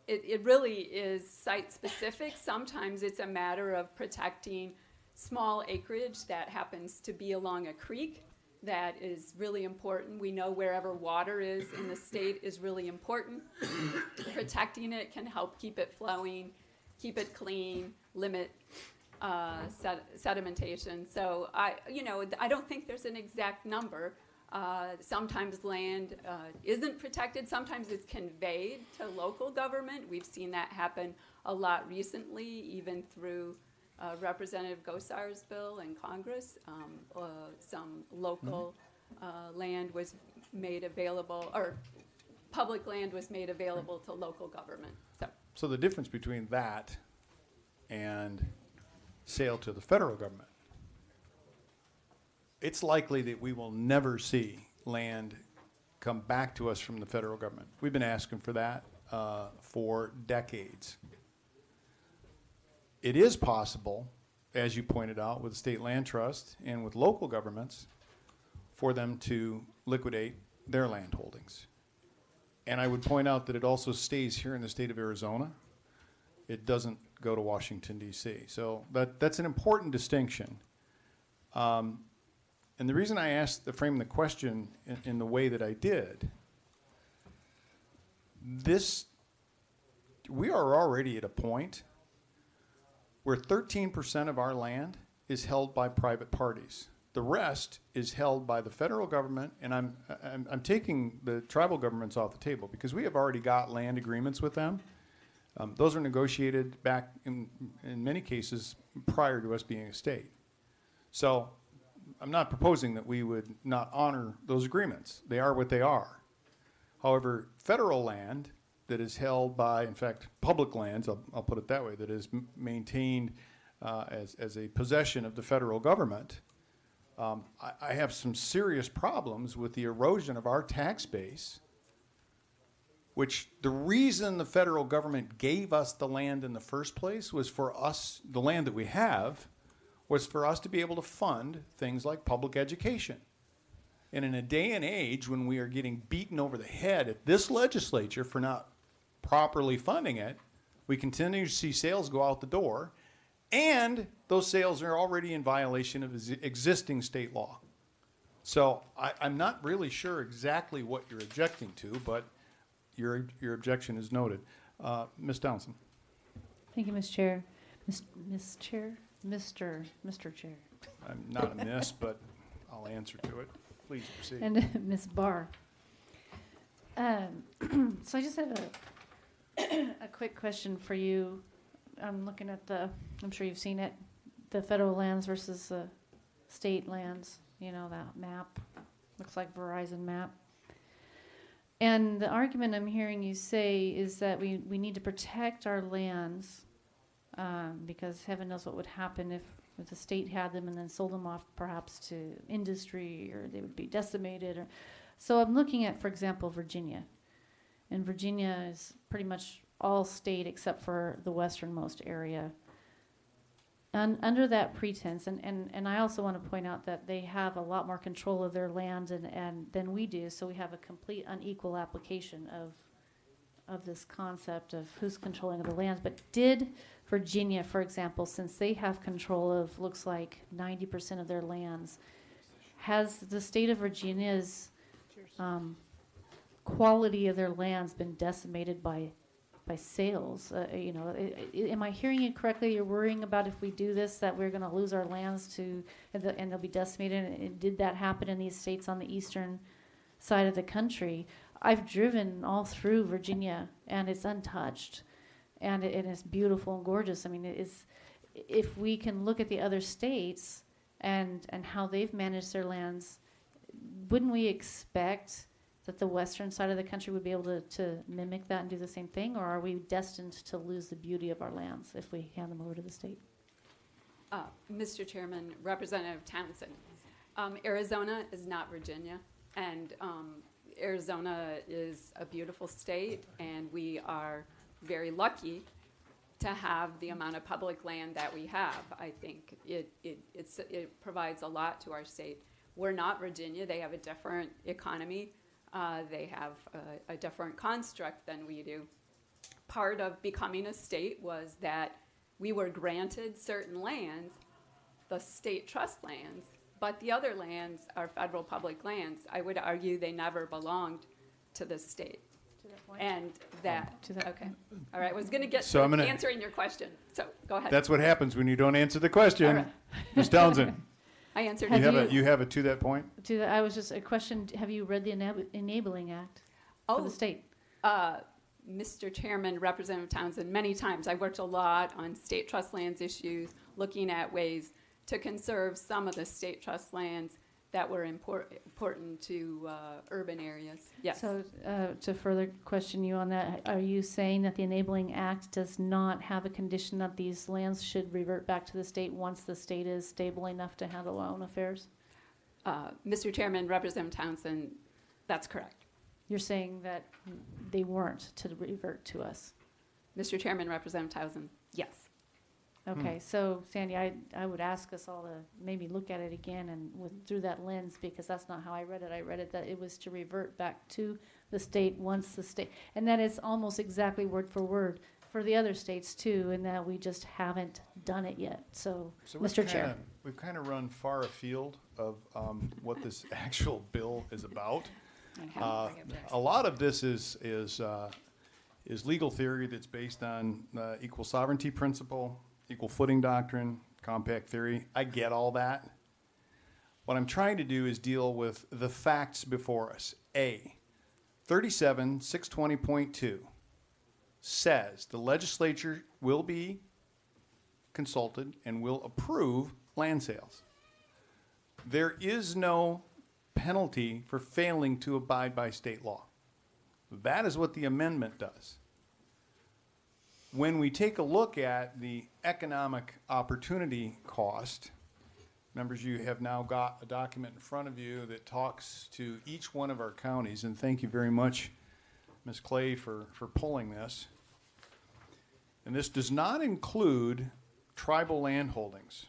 It really is site specific. Sometimes it's a matter of protecting small acreage that happens to be along a creek. That is really important. We know wherever water is in the state is really important. Protecting it can help keep it flowing, keep it clean, limit sedimentation. So I don't think there's an exact number. Sometimes land isn't protected. Sometimes it's conveyed to local government. We've seen that happen a lot recently, even through Representative Gosar's bill in Congress. Some local land was made available, or public land was made available to local government. So the difference between that and sale to the federal government, it's likely that we will never see land come back to us from the federal government. We've been asking for that for decades. It is possible, as you pointed out, with the state land trust and with local governments, for them to liquidate their land holdings. And I would point out that it also stays here in the state of Arizona. It doesn't go to Washington, D.C. So that's an important distinction. And the reason I asked to frame the question in the way that I did, we are already at a point where 13% of our land is held by private parties. The rest is held by the federal government, and I'm taking the tribal governments off the table because we have already got land agreements with them. Those are negotiated back in many cases prior to us being a state. So I'm not proposing that we would not honor those agreements. They are what they are. However, federal land that is held by, in fact, public lands, I'll put it that way, that is maintained as a possession of the federal government, I have some serious problems with the erosion of our tax base, which the reason the federal government gave us the land in the first place was for us, the land that we have, was for us to be able to fund things like public education. And in a day and age when we are getting beaten over the head at this legislature for not properly funding it, we continue to see sales go out the door, and those sales are already in violation of existing state law. So I'm not really sure exactly what you're objecting to, but your objection is noted. Ms. Townsend. Thank you, Mr. Chair. Ms. Chair? Mr. Chair. I'm not a miss, but I'll answer to it. Please proceed. And Ms. Barr. So I just have a quick question for you. I'm looking at I'm sure you've seen it, the federal lands versus the state lands, you know, that map. Looks like Verizon map. And the argument I'm hearing you say is that we need to protect our lands because heaven knows what would happen if the state had them and then sold them off perhaps to industry, or they would be decimated. So I'm looking at, for example, Virginia. And Virginia is pretty much all state except for the westernmost area. And under that pretense, and I also want to point out that they have a lot more control of their land and than we do, so we have a complete unequal application of this concept of who's controlling the lands. But did Virginia, for example, since they have control of, looks like 90% of their lands, has the state of Virginia's quality of their lands been decimated by sales? You know, am I hearing you correctly? You're worrying about if we do this that we're going to lose our lands and they'll be decimated. And did that happen in these states on the eastern side of the country? I've driven all through Virginia, and it's untouched, and it's beautiful and gorgeous. I mean, if we can look at the other states and how they've managed their lands, wouldn't we expect that the western side of the country would be able to mimic that and do the same thing, or are we destined to lose the beauty of our lands if we hand them over to the state? Mr. Chairman, Representative Townsend, Arizona is not Virginia, and Arizona is a beautiful state, and we are very lucky to have the amount of public land that we have. I think it provides a lot to our state. We're not Virginia. They have a different economy. They have a different construct than we do. Part of becoming a state was that we were granted certain lands, the state trust lands, but the other lands are federal public lands. I would argue they never belonged to the state. To that point? And that, okay. All right, I was going to get So to I'm answering your question, so go ahead. That's what happens when you don't answer the question. All right. Ms. Townsend, I answered you it. have it to that point? I was just a question. Have you read the Enabling Act for the state? Mr. Chairman, Representative Townsend, many times I worked a lot on state trust lands issues, looking at ways to conserve some of the state trust lands that were important to urban areas. Yes. So to further question you on that, are you saying that the Enabling Act does not have a condition that these lands should revert back to the state once the state is stable enough to handle our own affairs? Mr. Chairman, Representative Townsend, that's correct. You're saying that they weren't to revert to us? Mr. Chairman, Representative Townsend, yes. Okay, so Sandy, I would ask us all to maybe look at it again and through that lens, because that's not how I read it. I read it that it was to revert back to the state once the state, and that is almost exactly word for word for the other states too, and that we just haven't done it yet. So Mr. Chair. We've kind of run far afield of what this actual bill is about. A lot of this is legal theory that's based on equal sovereignty principle, equal footing doctrine, compact theory. I get all that. What I'm trying to do is deal with the facts before us. A, 37-620.2 says the legislature will be consulted and will approve land sales. There is no penalty for failing to abide by state law. That is what the amendment does. When we take a look at the economic opportunity cost, members, you have now got a document in front of you that talks to each one of our counties, and thank you very much, Ms. Clay, for pulling this. And this does not include tribal land holdings.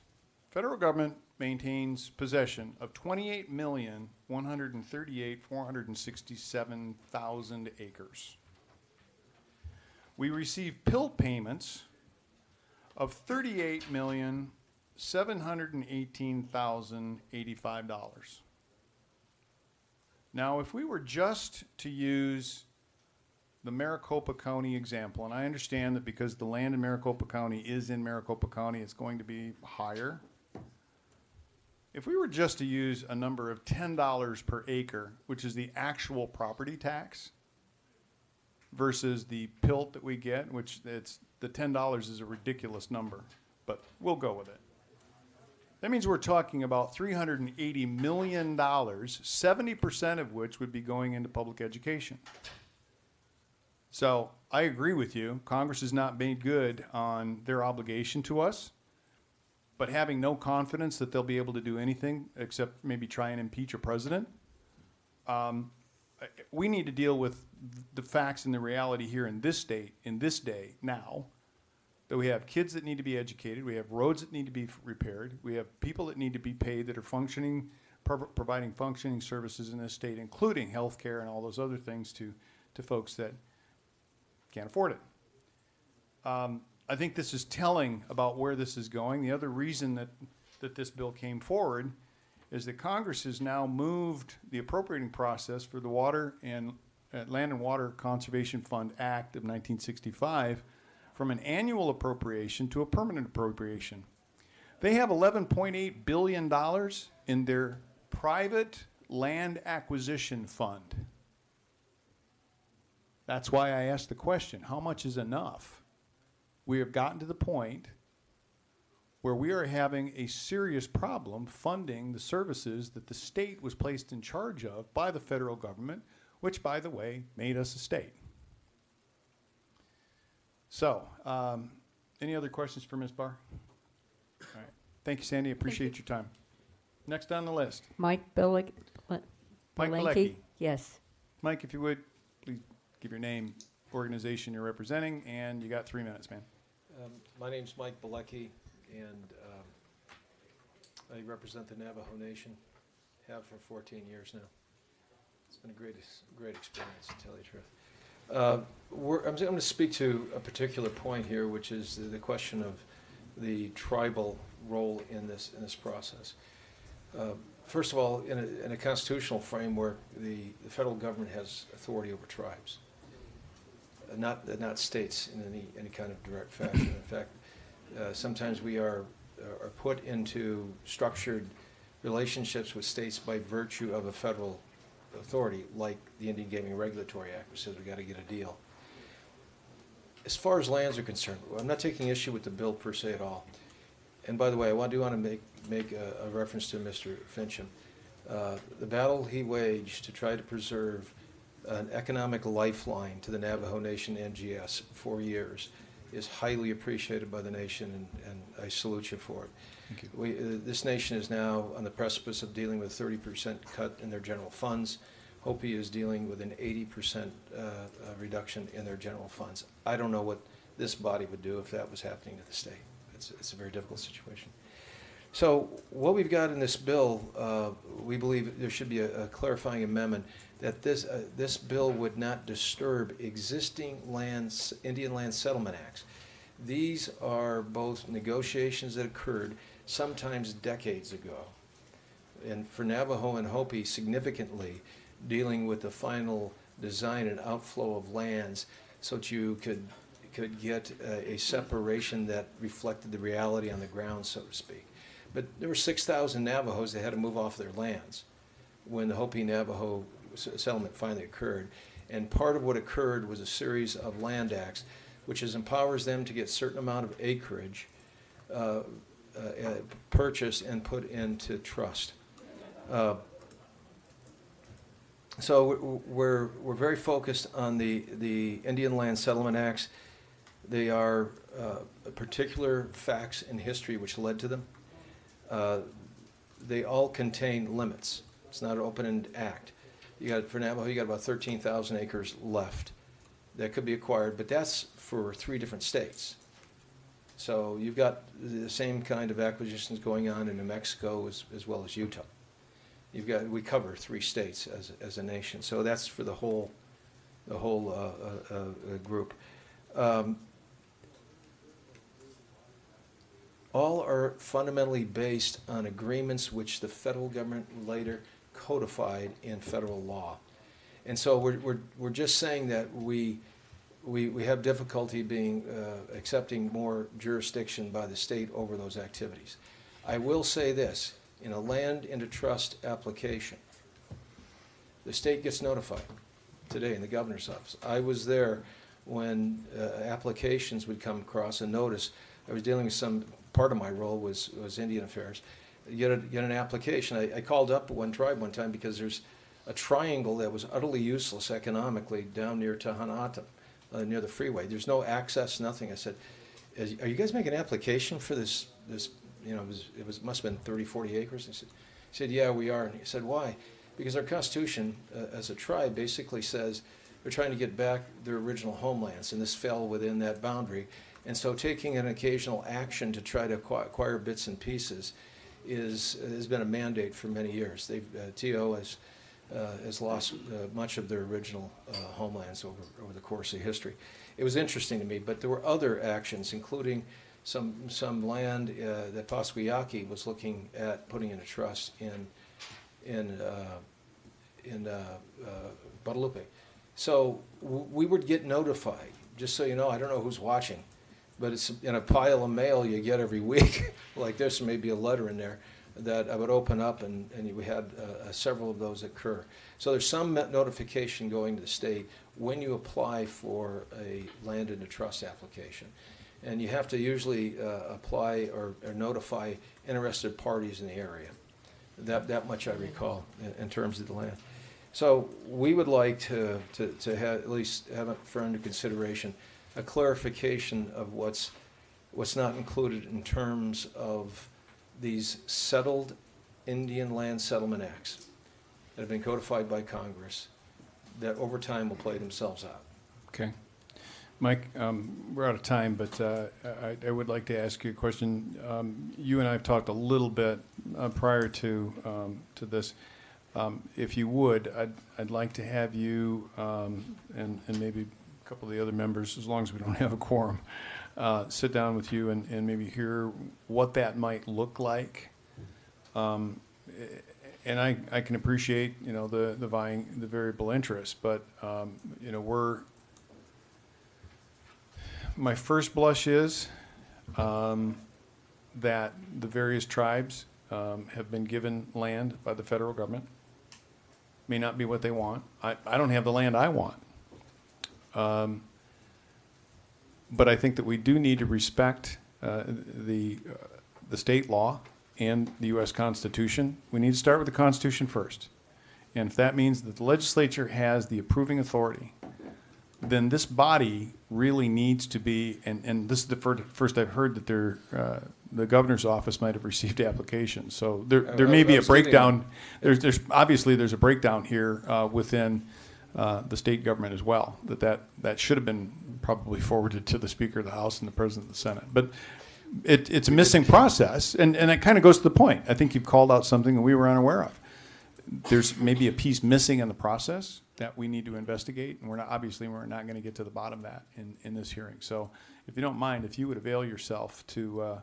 Federal government maintains possession of 28,138,467 acres. We receive PILT payments of $38,718,085. Now, if we were just to use the Maricopa County example, and I understand that because the land in Maricopa County is in Maricopa County, it's going to be higher. If we were just to use a number of $10 per acre, which is the actual property tax, versus the PILT that we get, which it's the $10 is a ridiculous number, but we'll go with it. That means we're talking about $380 million, 70% of which would be going into public education. So I agree with you. Congress has not made good on their obligation to us, but having no confidence that they'll be able to do anything except maybe try and impeach a president, we need to deal with the facts and the reality here in this state, in this day, now, that we have kids that need to be educated, we have roads that need to be repaired, we have people that need to be paid that are functioning, providing functioning services in this state, including health care and all those other things to folks that can't afford it. I think this is telling about where this is going. The other reason that this bill came forward is that Congress has now moved the appropriating process for the Water and Land and Water Conservation Fund Act of 1965 from an annual appropriation to a permanent appropriation. They have $11.8 billion in their private land acquisition fund. That's why I asked the question, how much is enough? We have gotten to the point where we are having a serious problem funding the services that the state was placed in charge of by the federal government, which, by the way, made us a state. So, any other questions for Ms. Barr? All right. Thank you, Sandy. Appreciate your time. Next on the list. Mike Mike Bilecki. Yes. Mike, if you would, please give your name, organization you're representing, and you got 3 minutes, man. My name's Mike Bilecki, and I represent the Navajo Nation, have for 14 years now. It's been a great experience, to tell you the truth. I'm going to speak to a particular point here, which is the question of the tribal role in this process. First of all, in a constitutional framework, the federal government has authority over tribes, not states in any kind of direct fashion. In fact, sometimes we are put into structured relationships with states by virtue of a federal authority, like the Indian Gaming Regulatory Act, which says we got to get a deal. As far as lands are concerned, I'm not taking issue with the bill per se at all. And by the way, I do want to make a reference to Mr. Fincham. The battle he waged to try to preserve an economic lifeline to the Navajo Nation NGS for 4 years is highly appreciated by the nation, and I salute you for it. Thank you. This nation is now on the precipice of dealing with 30% cut in their general funds. Hopi is dealing with an 80% reduction in their general funds. I don't know what this body would do if that was happening to the state. It's a very difficult situation. So what we've got in this bill, we believe there should be a clarifying amendment that this bill would not disturb existing Indian Land Settlement Acts. These are both negotiations that occurred sometimes decades ago, and for Navajo and Hopi significantly dealing with the final design and outflow of lands so that you could get a separation that reflected the reality on the ground, so to speak. But there were 6,000 Navajos that had to move off their lands when the Hopi-Navajo settlement finally occurred. And part of what occurred was a series of land acts, which empowers them to get a certain amount of acreage purchased and put into trust. So we're very focused on the Indian Land Settlement Acts. They are particular facts in history which led to them. They all contain limits. It's not an open-ended act. For Navajo, you got about 13,000 acres left that could be acquired, but that's for 3 different states. So you've got the same kind of acquisitions going on in New Mexico as well as Utah. We cover 3 states as a nation, so that's for the whole group. All are fundamentally based on agreements which the federal government later codified in federal law. And so we're just saying that we have difficulty accepting more jurisdiction by the state over those activities. I will say this, in a land into trust application, the state gets notified today in the governor's office. I was there when applications would come across a notice. I was dealing with part of my role was Indian Affairs. You get an application. I called up one tribe one time because there's a triangle that was utterly useless economically down near Tahanatam, near the freeway. There's no access, nothing. I said, are you guys making an application for this, it must have been 30, 40 acres? He said, yeah, we are. And he said, why? Because our Constitution, as a tribe, basically says they're trying to get back their original homelands, and this fell within that boundary. And so taking an occasional action to try to acquire bits and pieces has been a mandate for many years. TO has lost much of their original homelands over the course of history. It was interesting to me, but there were other actions, including some land that Pasquiyaki was looking at putting in a trust in Guadalupe. So we would get notified. Just so you know, I don't know who's watching, but it's in a pile of mail you get every week. Like there's maybe a letter in there that I would open up, and we had several of those occur. So there's some notification going to the state when you apply for a land into trust application. And you have to usually apply or notify interested parties in the area. That much I recall in terms of the land. So we would like to have, at least have it for under consideration, a clarification of what's not included in terms of these settled Indian Land Settlement Acts that have been codified by Congress that over time will play themselves out. Okay. Mike, we're out of time, but I would like to ask you a question. You and I have talked a little bit prior to this. If you would, I'd like to have you and maybe a couple of the other members, as long as we don't have a quorum, sit down with you and maybe hear what that might look like. And I can appreciate, the variable interest, but my first blush is that the various tribes have been given land by the federal government. May not be what they want. I don't have the land I want. But I think that we do need to respect the state law and the U.S. Constitution. We need to start with the Constitution first. And if that means that the legislature has the approving authority, then this body really needs to be, and this is the first I've heard that the governor's office might have received applications. So there may be a breakdown. There's obviously a breakdown here within the state government as well. That should have been probably forwarded to the Speaker of the House and the President of the Senate. But it's a missing process, and it kind of goes to the point. I think you've called out something that we were unaware of. There's maybe a piece missing in the process that we need to investigate, and we're not going to get to the bottom of that in this hearing. So if you don't mind, if you would avail yourself to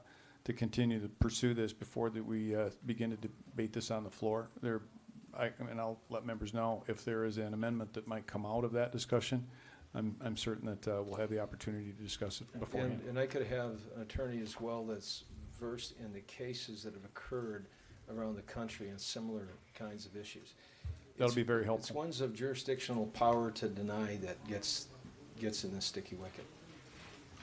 continue to pursue this before we begin to debate this on the floor. And I'll let members know if there is an amendment that might come out of that discussion. I'm certain that we'll have the opportunity to discuss it beforehand. And I could have an attorney as well that's versed in the cases that have occurred around the country on similar kinds of issues. That'll be very It's helpful. ones of jurisdictional power to deny that gets in the sticky wicket.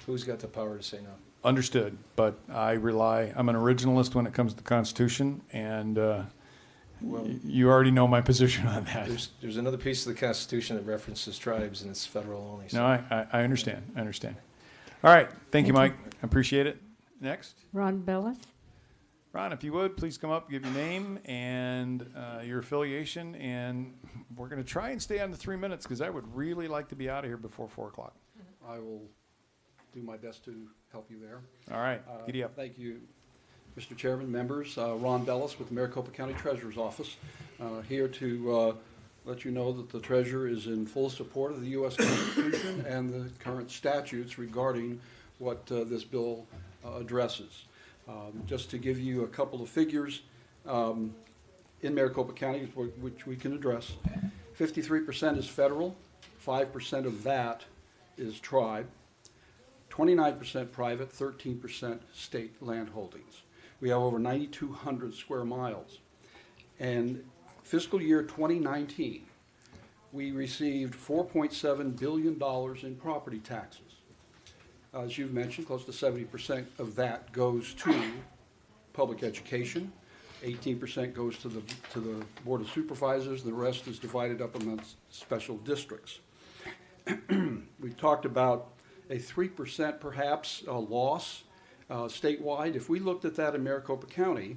Who's got the power to say no? Understood, but I'm an originalist when it comes to the Constitution, and Well, you already know my position on that. there's another piece of the Constitution that references tribes, and it's federal only. So. No, I understand. I understand. All right. Thank you, Mike. I appreciate it. Next. Ron Bellis? Ron, if you would, please come up, give your name and your affiliation, and we're going to try and stay on the 3 minutes because I would really like to be out of here before 4 o'clock. I will do my best to help you there. All right. Giddy up. Thank you, Mr. Chairman, members. Ron Bellis with the Maricopa County Treasurer's Office, here to let you know that the Treasurer is in full support of the U.S. Constitution and the current statutes regarding what this bill addresses. Just to give you a couple of figures, in Maricopa County, which we can address, 53% is federal, 5% of that is tribe, 29% private, 13% state land holdings. We have over 9,200 square miles. And fiscal year 2019, we received $4.7 billion in property taxes. As you've mentioned, close to 70% of that goes to public education. 18% goes to the Board of Supervisors. The rest is divided up amongst special districts. We talked about a 3% perhaps loss statewide. If we looked at that in Maricopa County,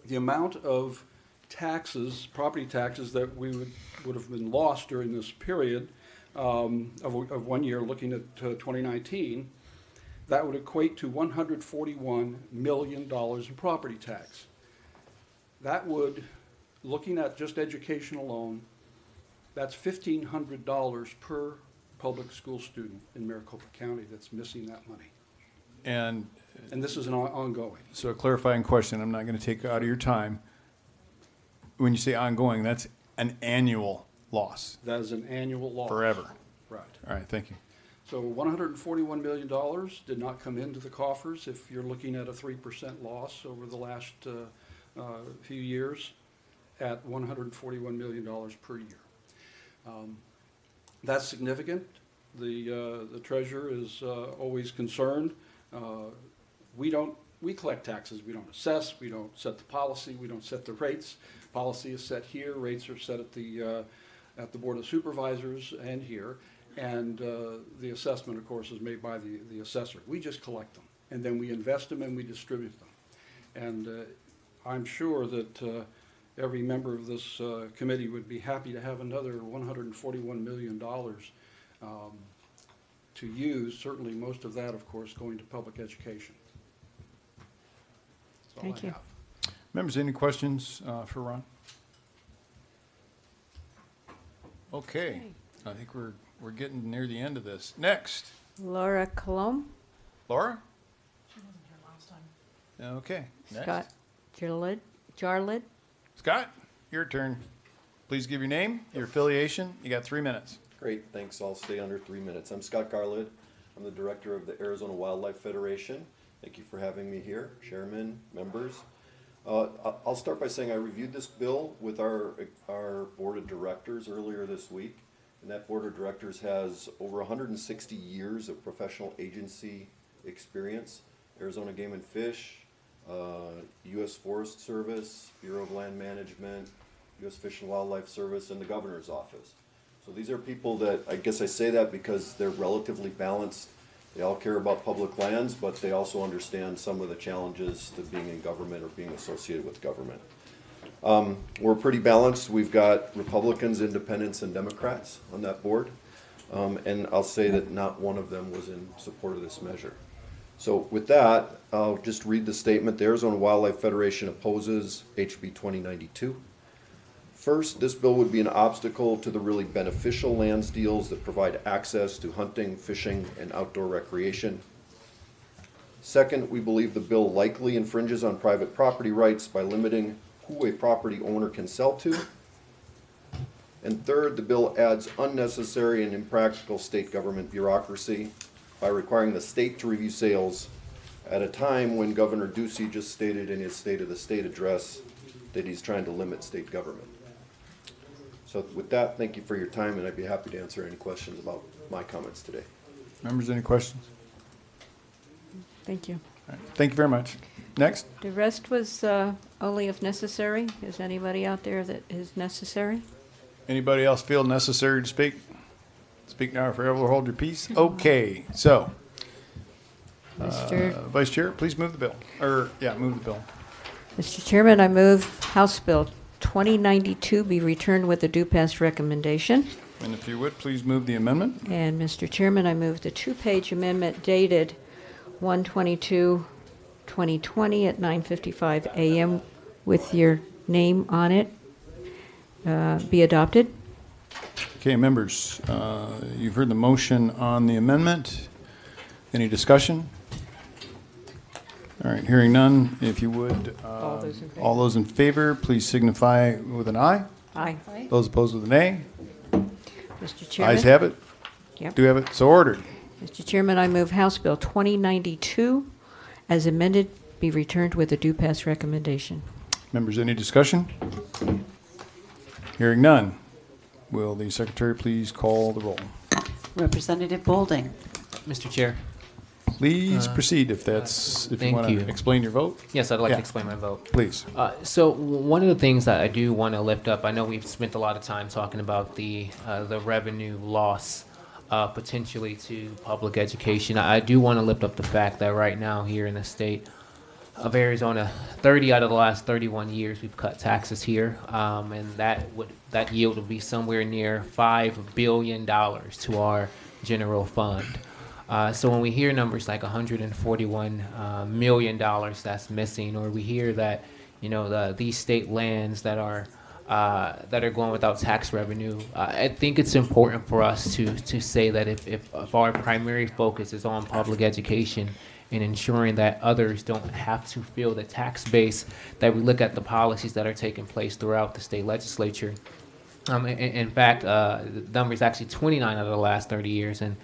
the amount of taxes, property taxes that we would have been lost during this period of 1 year, looking at 2019, that would equate to $141 million in property tax. That would, looking at just education alone, that's $1,500 per public school student in Maricopa County that's missing that money. And this is an ongoing. so a clarifying question, I'm not going to take out of your time. When you say ongoing, that's an annual loss. That is an annual loss. Forever. Right. All right, thank you. So $141 million did not come into the coffers if you're looking at a 3% loss over the last few years at $141 million per year. That's significant. The treasurer is always concerned. We collect taxes. We don't assess. We don't set the policy. We don't set the rates. Policy is set here. Rates are set at the Board of Supervisors and here. And the assessment, of course, is made by the assessor. We just collect them, and then we invest them and we distribute them. And I'm sure that every member of this committee would be happy to have another $141 million to use, certainly most of that, of course, going to public education. That's all Thank I you. have. Members, any questions for Ron? Okay, I think we're getting near the end of this. Next, Laura Colomb? Laura? She wasn't here last time. Okay. Next. Scott Jarlid? Scott, your turn. Please give your name, your affiliation. You got 3 minutes. Great, thanks. I'll stay under 3 minutes. I'm Scott Garlid. I'm the director of the Arizona Wildlife Federation. Thank you for having me here, chairman, members. I'll start by saying I reviewed this bill with our board of directors earlier this week, and that board of directors has over 160 years of professional agency experience. Arizona Game and Fish, U.S. Forest Service, Bureau of Land Management, U.S. Fish and Wildlife Service, and the governor's office. So these are people that, I guess I say that because they're relatively balanced. They all care about public lands, but they also understand some of the challenges to being in government or being associated with government. We're pretty balanced. We've got Republicans, Independents, and Democrats on that board. And I'll say that not one of them was in support of this measure. So with that, I'll just read the statement. The Arizona Wildlife Federation opposes HB 2092. First, this bill would be an obstacle to the really beneficial lands deals that provide access to hunting, fishing, and outdoor recreation. Second, we believe the bill likely infringes on private property rights by limiting who a property owner can sell to. And third, the bill adds unnecessary and impractical state government bureaucracy by requiring the state to review sales at a time when Governor Ducey just stated in his State of the State address that he's trying to limit state government. So with that, thank you for your time, and I'd be happy to answer any questions about my comments today. Members, any questions? Thank you. All right. Thank you very much. Next. The rest was only if necessary. Is anybody out there that is necessary? Anybody else feel necessary to speak? Speak now or forever hold your peace. Okay, so, Mr. Vice Chair, please move the bill. Move the bill. Mr. Chairman, I move House Bill 2092 be returned with a due pass recommendation. And if you would, please move the amendment. And Mr. Chairman, I move the two-page amendment dated 1/22/2020 at 9:55 a.m. with your name on it be adopted. Okay, members, you've heard the motion on the amendment. Any discussion? All right, hearing none, if you would, all those in favor, please signify with an aye. Aye. Those opposed with an nay. Mr. Chairman. Ayes have it. Yep. Do have it. So ordered. Mr. Chairman, I move House Bill 2092 as amended be returned with a due pass recommendation. Members, any discussion? Hearing none. Will the Secretary please call the roll? Representative Bolding. Mr. Chair. Please proceed if you Thank want to you. explain your vote. Yes, I'd like Yeah. to explain my vote. Please. So one of the things that I do want to lift up, I know we've spent a lot of time talking about the revenue loss potentially to public education. I do want to lift up the fact that right now here in the state of Arizona, 30 out of the last 31 years we've cut taxes here, and that yield would be somewhere near $5 billion to our general fund. So when we hear numbers like $141 million that's missing, or we hear that these state lands that are going without tax revenue, I think it's important for us to say that if our primary focus is on public education and ensuring that others don't have to feel the tax base, that we look at the policies that are taking place throughout the state legislature. In fact, the number is actually 29 out of the last 30 years, and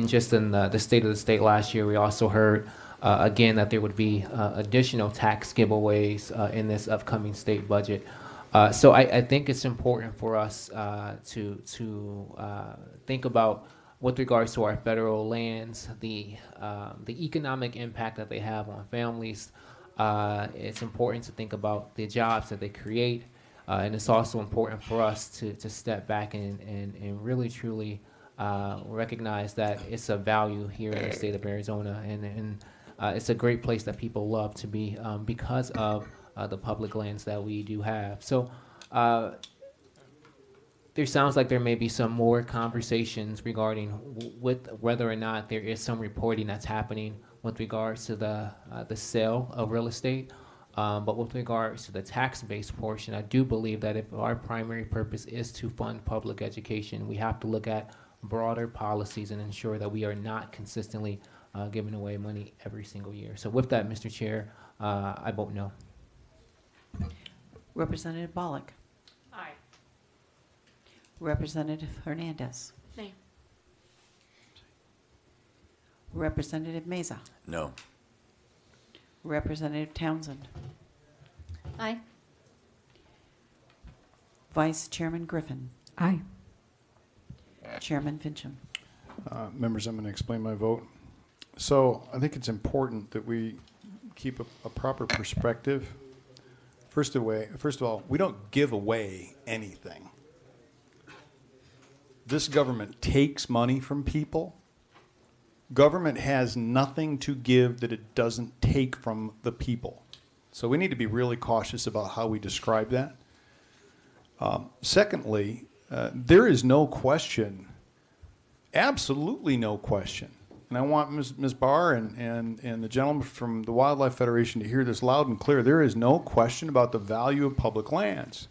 just in the State of the State last year, we also heard again that there would be additional tax giveaways in this upcoming state budget. So I think it's important for us to think about, with regards to our federal lands, the economic impact that they have on families. It's important to think about the jobs that they create. And it's also important for us to step back and really truly recognize that it's a value here in the state of Arizona, and it's a great place that people love to be because of the public lands that we do have. So there sounds like there may be some more conversations regarding whether or not there is some reporting that's happening with regards to the sale of real estate. But with regards to the tax-based portion, I do believe that if our primary purpose is to fund public education, we have to look at broader policies and ensure that we are not consistently giving away money every single year. So with that, Mr. Chair, I vote no. Representative Bollock. Aye. Representative Hernandez. Nay. Representative Meza. No. Representative Townsend. Aye. Vice Chairman Griffin. Aye. Chairman Fincham. Members, I'm going to explain my vote. So I think it's important that we keep a proper perspective. First of all, we don't give away anything. This government takes money from people. Government has nothing to give that it doesn't take from the people. So we need to be really cautious about how we describe that. Secondly, there is no question, absolutely no question, and I want Ms. Barr and the gentleman from the Wildlife Federation to hear this loud and clear. There is no question about the value of public lands.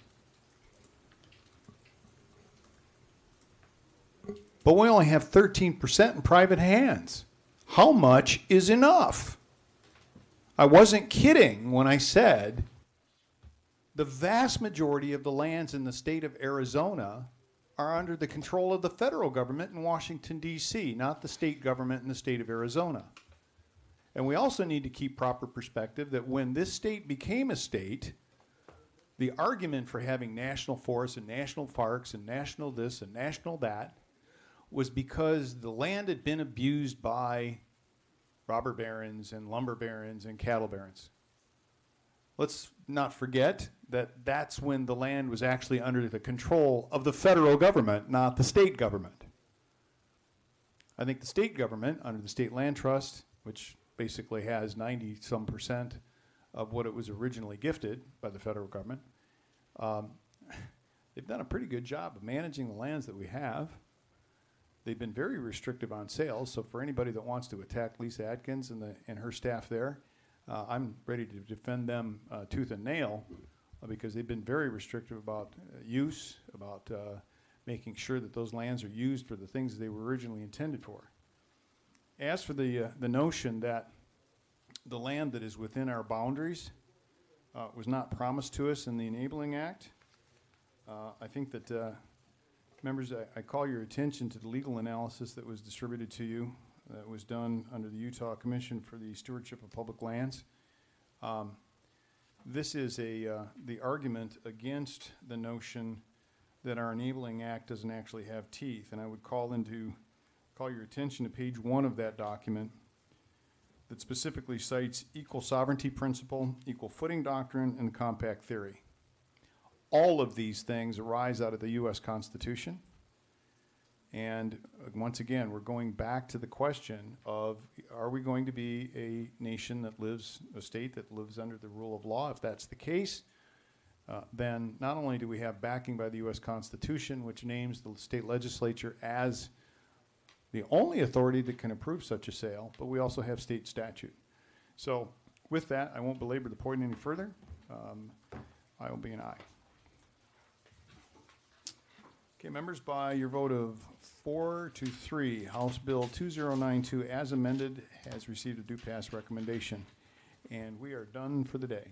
But we only have 13% in private hands. How much is enough? I wasn't kidding when I said the vast majority of the lands in the state of Arizona are under the control of the federal government in Washington, D.C., not the state government in the state of Arizona. And we also need to keep proper perspective that when this state became a state, the argument for having national forests and national parks and national this and national that was because the land had been abused by robber barons and lumber barons and cattle barons. Let's not forget that that's when the land was actually under the control of the federal government, not the state government. I think the state government, under the State Land Trust, which basically has 90-some% of what it was originally gifted by the federal government, they've done a pretty good job of managing the lands that we have. They've been very restrictive on sales, so for anybody that wants to attack Lisa Atkins and her staff there, I'm ready to defend them tooth and nail because they've been very restrictive about use, about making sure that those lands are used for the things they were originally intended for. As for the notion that the land that is within our boundaries was not promised to us in the Enabling Act, I think that, members, I call your attention to the legal analysis that was distributed to you that was done under the Utah Commission for the Stewardship of Public Lands. This is the argument against the notion that our Enabling Act doesn't actually have teeth, and I would call your attention to page 1 of that document that specifically cites equal sovereignty principle, equal footing doctrine, and compact theory. All of these things arise out of the U.S. Constitution. And once again, we're going back to the question of, are we going to be a nation that lives, a state that lives under the rule of law? If that's the case, then not only do we have backing by the U.S. Constitution, which names the state legislature as the only authority that can approve such a sale, but we also have state statute. So with that, I won't belabor the point any further. I will be an aye. Okay, members, by your vote of 4-3, House Bill 2092 as amended has received a due pass recommendation. And we are done for the day.